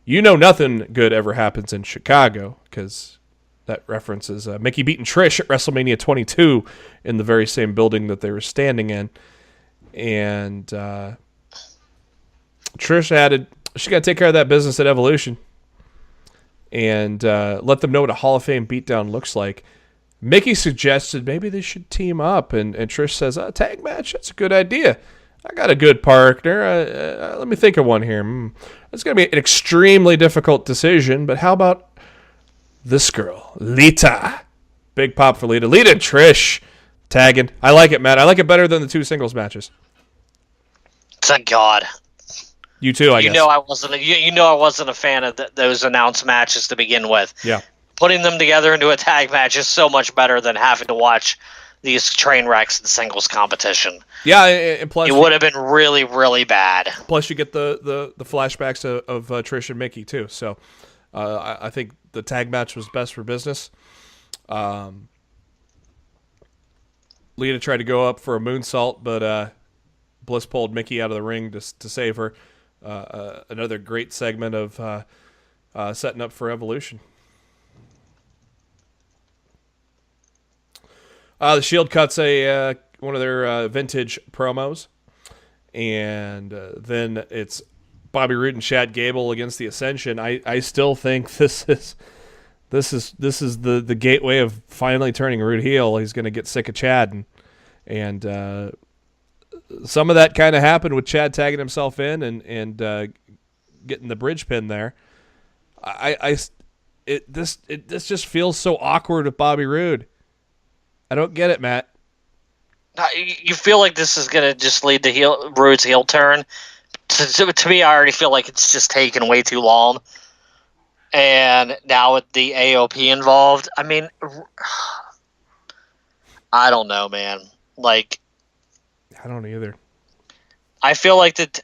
nothing good ever happens in Chicago, because that references Mickey beating Trish at WrestleMania 22 in the very same building that they were standing in. And Trish added, she got to take care of that business at Evolution and let them know what a Hall of Fame beatdown looks like. Mickey suggested maybe they should team up, and Trish says, tag match, that's a good idea. I got a good partner. Let me think of one here. It's going to be an extremely difficult decision, but how about this girl, Lita? Big pop for Lita. Lita and Trish tagging. I like it, Matt. I like it better than the 2 singles matches. Thank God. You too, I guess. I wasn't a fan of those announced matches to begin with. Yeah. Putting them together into a tag match is so much better than having to watch these train wrecks in singles competition. Yeah, and plus it would have been really, really bad. Plus, you get the flashbacks of Trish and Mickey too. So, I think the tag match was best for business. Lita tried to go up for a moonsault, but Bliss pulled Mickey out of the ring to save her. Another great segment of setting up for Evolution. The Shield cuts one of their vintage promos, and then it's Bobby Roode and Chad Gable against the Ascension. I still think this is the gateway of finally turning Roode heel. He's going to get sick of Chad, and some of that kind of happened with Chad tagging himself in and getting the bridge pin there. This just feels so awkward with Bobby Roode. I don't get it, Matt. You feel like this is going to just lead to Roode's heel turn? To me, I already feel like it's just taken way too long. And now with the AOP involved, I mean, I don't know, man. Like, I don't either. I feel like the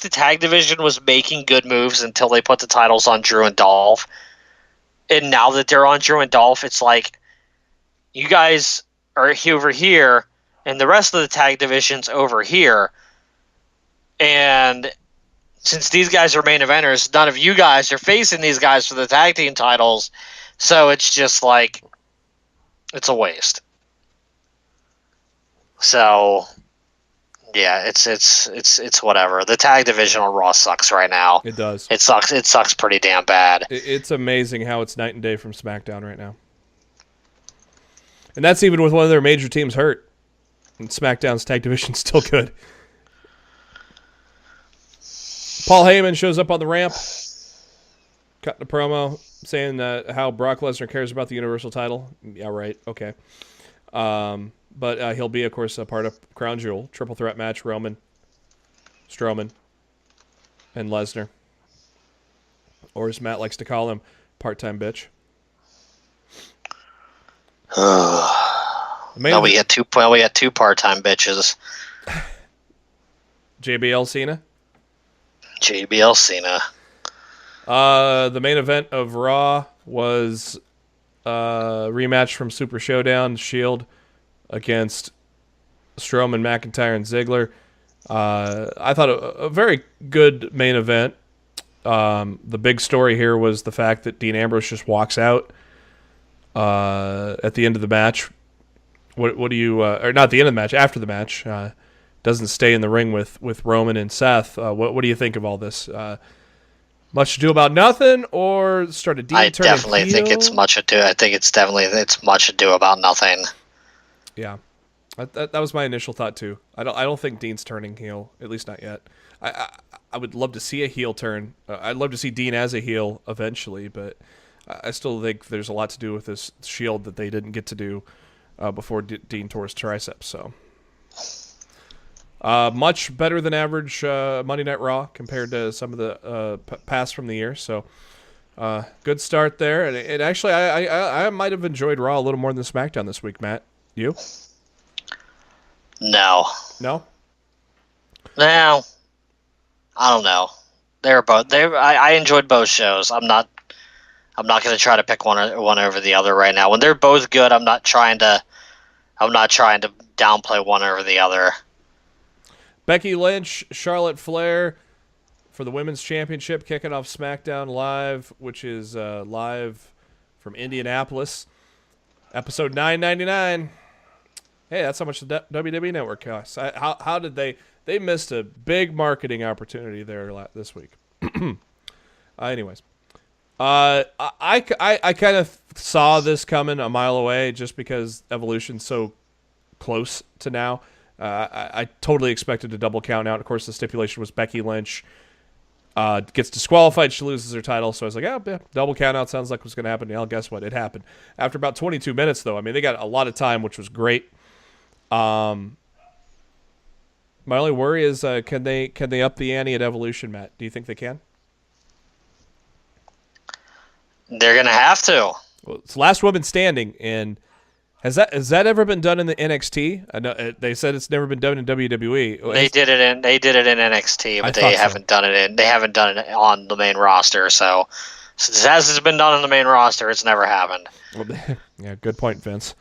tag division was making good moves until they put the titles on Drew and Dolph. And now that they're on Drew and Dolph, it's like, you guys are over here, and the rest of the tag division's over here. And since these guys are main eventers, none of you guys are facing these guys for the tag team titles. So it's just like, it's a waste. So, yeah, it's whatever. The tag division on Raw sucks right now. It does. It sucks. It sucks pretty damn bad. It's amazing how it's night and day from SmackDown right now. And that's even with one of their major teams hurt. And SmackDown's tag division's still good. Paul Heyman shows up on the ramp, cutting a promo, saying how Brock Lesnar cares about the Universal title. Yeah, right. Okay. But he'll be, of course, a part of Crown Jewel. Triple threat match, Roman, Strowman, and Lesnar. Or as Matt likes to call him, part-time bitch. We had two part-time bitches. JBL Cena. JBL Cena. The main event of Raw was a rematch from Super Showdown, Shield against Strowman, McIntyre, and Ziggler. I thought a very good main event. The big story here was the fact that Dean Ambrose just walks out at the end of the match. What do you or not the end of the match, after the match, doesn't stay in the ring with Roman and Seth. What do you think of all this? Much ado about nothing, or start a Dean I turning definitely heel? think it's much ado. I think it's much ado about nothing. Yeah, that was my initial thought too. I don't think Dean's turning heel, at least not yet. I would love to see a heel turn. I'd love to see Dean as a heel eventually, but I still think there's a lot to do with this Shield that they didn't get to do before Dean tore his triceps. So much better than average Monday Night Raw compared to some of the past from the year. So good start there, and it actually I might have enjoyed Raw a little more than SmackDown this week, Matt. You? No. No? No. I don't know. They were both. I enjoyed both shows. I'm not going to try to pick one over the other right now. When they're both good, I'm not trying to downplay one over the other. Becky Lynch, Charlotte Flair for the Women's Championship, kicking off SmackDown Live, which is live from Indianapolis. Episode 999. Hey, that's how much the WWE Network costs. How did they missed a big marketing opportunity there this week. Anyways, I kind of saw this coming a mile away just because Evolution's so close to now. I totally expected a double count out. Of course, the stipulation was Becky Lynch gets disqualified, she loses her title. So I was like, yeah, double count out sounds like what's going to happen. Well, guess what? It happened. After about 22 minutes, though, I mean, they got a lot of time, which was great. My only worry is can they up the ante at Evolution, Matt? Do you think they can? They're gonna have to. Well, it's last woman standing, and has that ever been done in the NXT? I know they said it's never been done in WWE. They did it in NXT, but they haven't done it on the main roster. So since it hasn't been done on the main roster, it's never happened. Well, yeah, good point, Vince.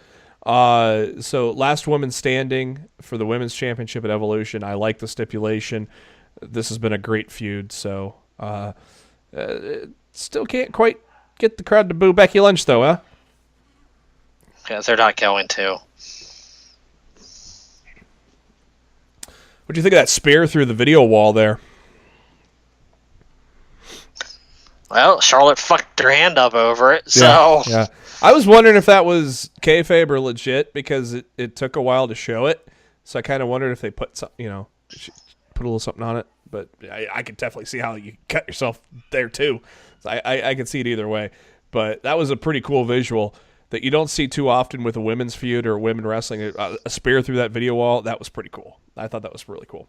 So last woman standing for the Women's Championship at Evolution. I like the stipulation. This has been a great feud. So still can't quite get the crowd to boo Becky Lynch, though, huh? Yeah, they're not going to. What do you think of that spear through the video wall there? Well, Charlotte fucked her hand up over it, so... Yeah. I was wondering if that was kayfabe or legit because it took a while to show it. So I kind of wondered if they put put a little something on it. But I could definitely see how you cut yourself there too. So I could see it either way. But that was a pretty cool visual that you don't see too often with a women's feud or women wrestling. A spear through that video wall, that was pretty cool. I thought that was really cool.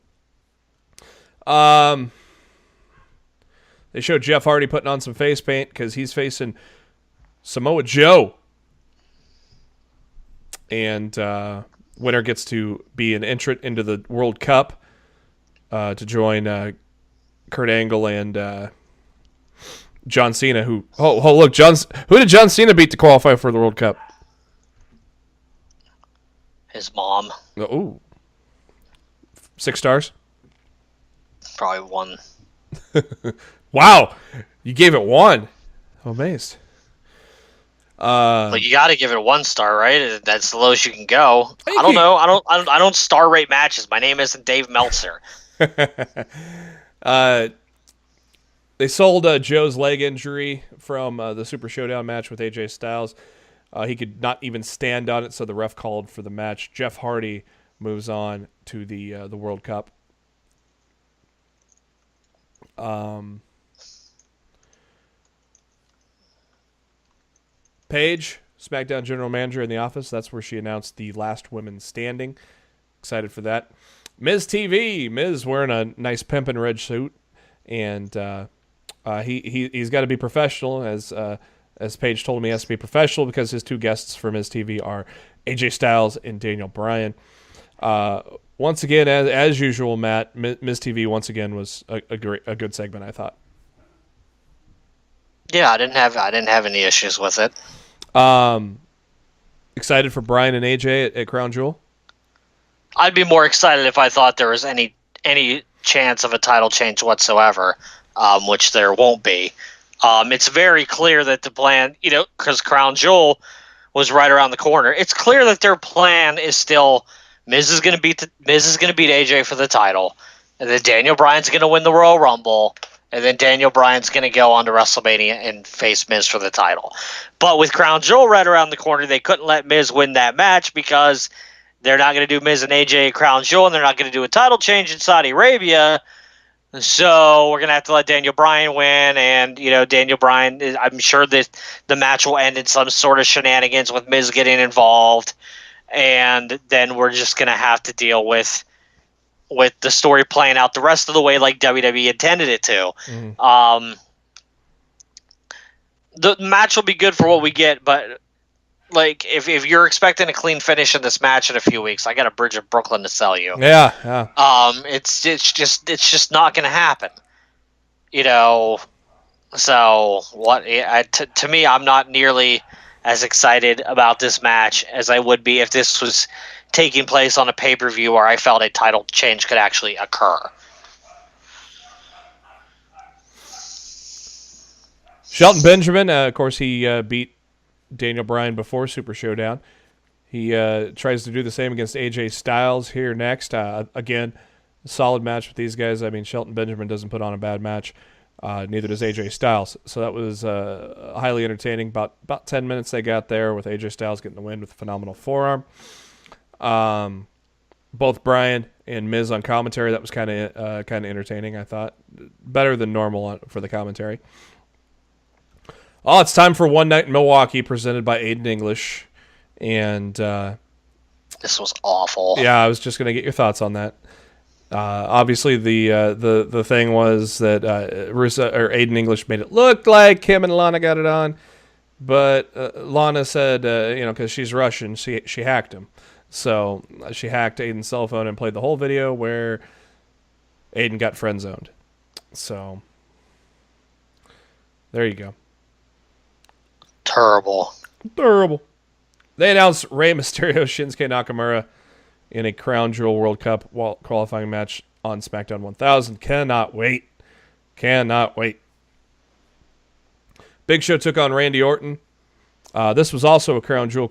They showed Jeff Hardy putting on some face paint because he's facing Samoa Joe. And winner gets to be an entrant into the World Cup to join Kurt Angle and John Cena. Who did John Cena beat to qualify for the World Cup? His mom. Ooh. 6 stars? Probably 1. Wow. You gave it 1. I'm amazed. But you got to give it a 1 star, right? That's the lowest you can go. I don't know. I don't star rate matches. My name isn't Dave Meltzer. They sold Joe's leg injury from the Super Showdown match with AJ Styles. He could not even stand on it, so the ref called for the match. Jeff Hardy moves on to the World Cup. Paige, SmackDown General Manager in the office. That's where she announced the last women standing. Excited for that. Miz TV. Miz wearing a nice pimpin' red suit, and he's got to be professional. As Paige told me, he has to be professional because his 2 guests for Miz TV are AJ Styles and Daniel Bryan. Once again, as usual, Matt, Miz TV once again was a good segment, I thought. Yeah, I didn't have any issues with it. Excited for Bryan and AJ at Crown Jewel? I'd be more excited if I thought there was any chance of a title change whatsoever, which there won't be. It's very clear that the plan, because Crown Jewel was right around the corner. It's clear that their plan is still Miz is going to beat AJ for the title, and then Daniel Bryan's going to win the Royal Rumble. And then Daniel Bryan's going to go on to WrestleMania and face Miz for the title. But with Crown Jewel right around the corner, they couldn't let Miz win that match because they're not going to do Miz and AJ at Crown Jewel, and they're not going to do a title change in Saudi Arabia. So we're going to have to let Daniel Bryan win. And, Daniel Bryan, I'm sure that the match will end in some sort of shenanigans with Miz getting involved. And then we're just going to have to deal with the story playing out the rest of the way like WWE intended it to. Mm-hmm. The match will be good for what we get, but like if you're expecting a clean finish in this match in a few weeks, I got a Bridge of Brooklyn to sell you. Yeah. It's just not going to happen. So what? To me, I'm not nearly as excited about this match as I would be if this was taking place on a pay-per-view where I felt a title change could actually occur. Shelton Benjamin, of course, he beat Daniel Bryan before Super Showdown. He tries to do the same against AJ Styles here next. Again, solid match with these guys. I mean, Shelton Benjamin doesn't put on a bad match. Neither does AJ Styles. So that was highly entertaining. About 10 minutes they got there with AJ Styles getting the win with a phenomenal forearm. Both Bryan and Miz on commentary. That was kind of entertaining, I thought. Better than normal for the commentary. Oh, it's time for One Night in Milwaukee, presented by Aiden English. And this was awful. Yeah, I was just going to get your thoughts on that. Obviously, the thing was that Aiden English made it look like him and Lana got it on, but Lana said, because she's Russian, she hacked him. So she hacked Aiden's cell phone and played the whole video where Aiden got friend zoned. So there you go. Terrible. They announced Rey Mysterio, Shinsuke Nakamura in a Crown Jewel World Cup qualifying match on SmackDown 1000. Cannot wait. Big Show took on Randy Orton. This was also a Crown Jewel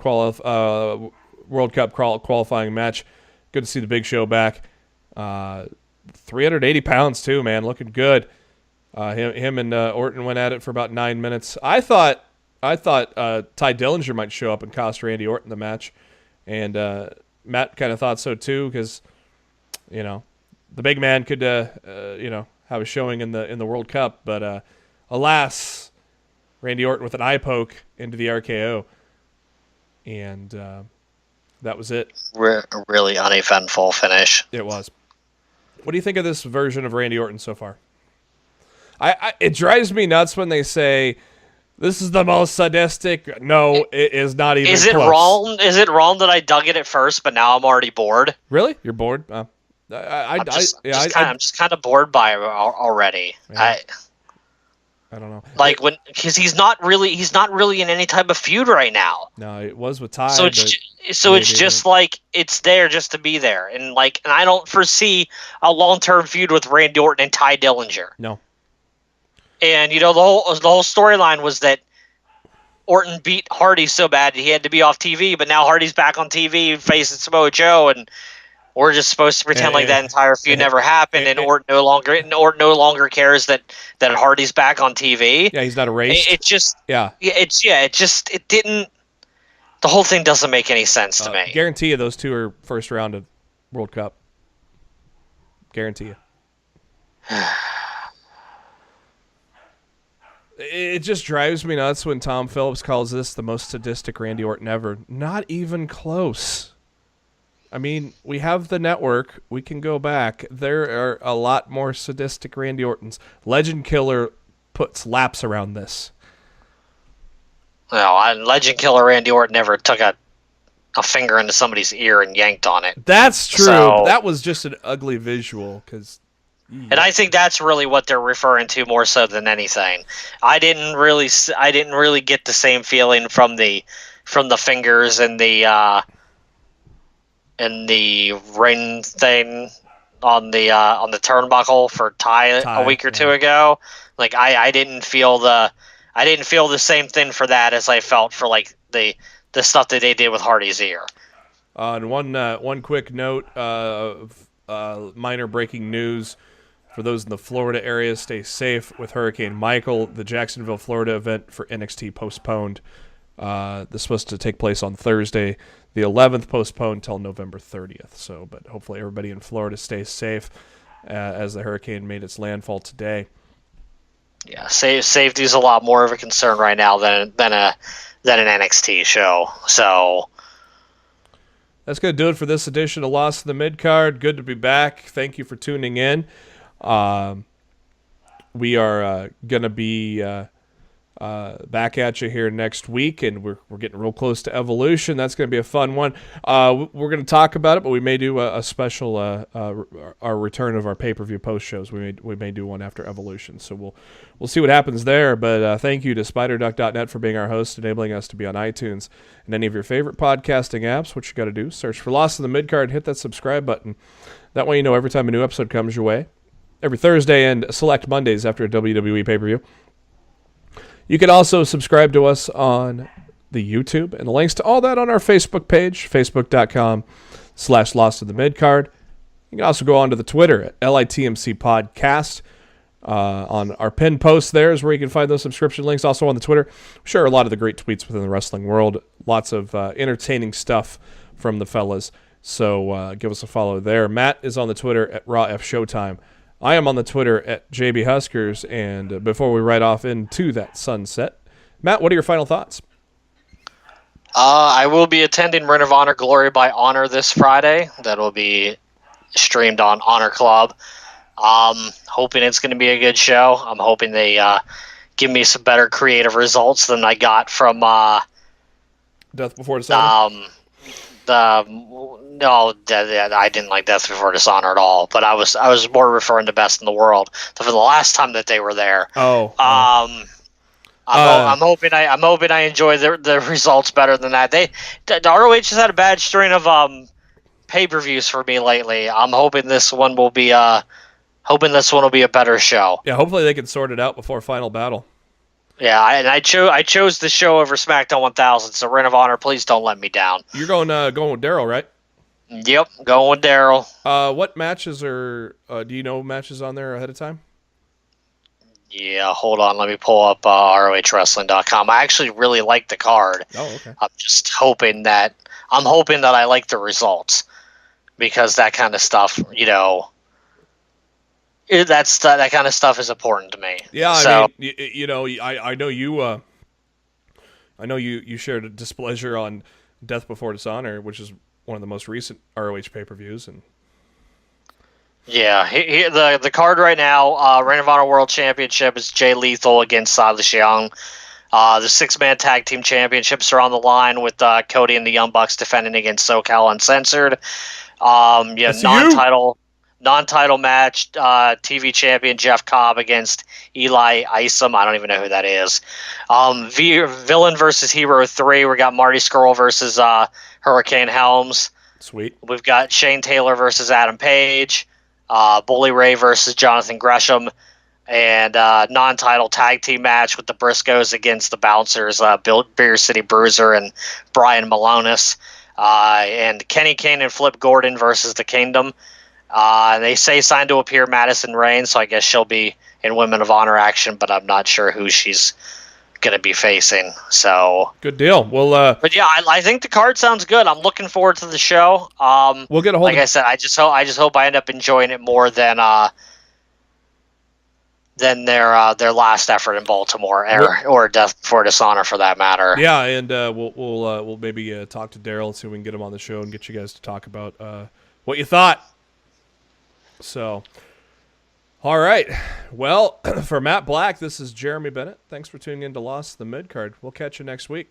World Cup qualifying match. Good to see the Big Show back. 380 pounds too, man, looking good. Him and Orton went at it for about 9 minutes. I thought Ty Dillinger might show up and cost Randy Orton the match, and Matt kind of thought so too because, the big man could, have a showing in the World Cup. But alas, Randy Orton with an eye poke into the RKO. And that was it. Really uneventful finish. It was. What do you think of this version of Randy Orton so far? It drives me nuts when they say this is the most sadistic. No, it is not even. Is it close. wrong? Is it wrong that I dug it at first, but now I'm already bored? Really, you're bored? I'm just kind of bored by it already. Yeah. I don't know. Because he's not really in any type of feud right now. No, it was with Ty. So it's just like it's there just to be there, and I don't foresee a long-term feud with Randy Orton and Ty Dillinger. No. And the whole storyline was that Orton beat Hardy so bad he had to be off TV, but now Hardy's back on TV facing Samoa Joe, and we're just supposed to pretend like that entire feud never happened, and Orton no longer cares that Hardy's back on TV. Yeah, he's not erased. It didn't. The whole thing doesn't make any sense to me. Guarantee you, those two are first round of World Cup. Guarantee you. It just drives me nuts when Tom Phillips calls this the most sadistic Randy Orton ever. Not even close. I mean, we have the network. We can go back. There are a lot more sadistic Randy Ortons. Legend Killer puts laps around this. No, Legend Killer Randy Orton never took a finger into somebody's ear and yanked on it. That's true. So, that was just an ugly visual. And I think that's really what they're referring to more so than anything. I didn't really get the same feeling from the fingers and the ring thing on the turnbuckle for Ty a week or two ago. I didn't feel the same thing for that as I felt for the stuff that they did with Hardy's ear. And one quick note of minor breaking news for those in the Florida area: stay safe with Hurricane Michael. The Jacksonville, Florida event for NXT postponed. This is supposed to take place on Thursday, the 11th, postponed till November 30th. But hopefully everybody in Florida stays safe as the hurricane made its landfall today. Yeah, safety is a lot more of a concern right now than an NXT show. So that's going to do it for this edition of Lost in the Midcard. Good to be back. Thank you for tuning in. We are going to be back at you here next week, and we're getting real close to Evolution. That's going to be a fun one. We're going to talk about it, but we may do a special our return of our pay-per-view post shows. We may do one after Evolution, so we'll see what happens there. But thank you to SpiderDuck.net for being our host, enabling us to be on iTunes and any of your favorite podcasting apps. What you got to do: search for Lost in the Midcard, hit that subscribe button. That way, you know every time a new episode comes your way. Every Thursday and select Mondays after a WWE pay-per-view. You can also subscribe to us on the YouTube, and the links to all that on our Facebook page, facebook.com/Lost in the Midcard. You can also go on to the Twitter at LITMC Podcast. On our pinned post there is where you can find those subscription links. Also on the Twitter, share a lot of the great tweets within the wrestling world. Lots of entertaining stuff from the fellas. So give us a follow there. Matt is on the Twitter at Raw F Showtime. I am on the Twitter at JB Huskers, and before we ride off into that sunset, Matt, what are your final thoughts? I will be attending Ring of Honor Glory by Honor this Friday. That will be streamed on Honor Club. Hoping it's going to be a good show. I'm hoping they give me some better creative results than I got from Death Before Dishonor? No, I didn't like Death Before Dishonor at all. But I was more referring to Best in the World for the last time that they were there. Oh. I'm hoping I enjoy the results better than that. The ROH has had a bad string of pay-per-views for me lately. I'm hoping this one will be a better show. Yeah, hopefully they can sort it out before Final Battle. Yeah, and I chose the show over SmackDown 1000. So Ring of Honor, please don't let me down. You're going with Daryl, right? Yep, going with Daryl. What matches are? Do you know matches on there ahead of time? Yeah, hold on. Let me pull up ROHWrestling.com. I actually really like the card. Oh, okay. I'm just hoping that I like the results, because that kind of stuff, that kind of stuff is important to me. Yeah, so, I mean, I know you. I know you shared a displeasure on Death Before Dishonor, which is one of the most recent ROH pay-per-views, and yeah, the card right now, Ring of Honor World Championship is Jay Lethal against Silas Young. The 6-man tag team championships are on the line with Cody and the Young Bucks defending against SoCal Uncensored. Non-title match, TV champion Jeff Cobb against Eli Isom. I don't even know who that is. Villain versus Hero 3. We got Marty Scurll versus Hurricane Helms. sweet. We've got Shane Taylor versus Adam Page. Bully Ray versus Jonathan Gresham. And non-title tag team match with the Briscoes against the Bouncers, Beer City Bruiser and Brian Malonis. And Kenny Kane and Flip Gordon versus the Kingdom. They say signed to appear Madison Rain, so I guess she'll be in Women of Honor action, but I'm not sure who she's going to be facing. So good deal. Well, but yeah, I think the card sounds good. I'm looking forward to the show. We'll get a hold. Like I said, I just hope I end up enjoying it more than their last effort in Baltimore or Death Before Dishonor for that matter. Yeah, and we'll maybe talk to Daryl and see if we can get him on the show and get you guys to talk about what you thought. So, all right. Well, for Matt Black, this is Jeremy Bennett. Thanks for tuning in to Lost the Midcard. We'll catch you next week.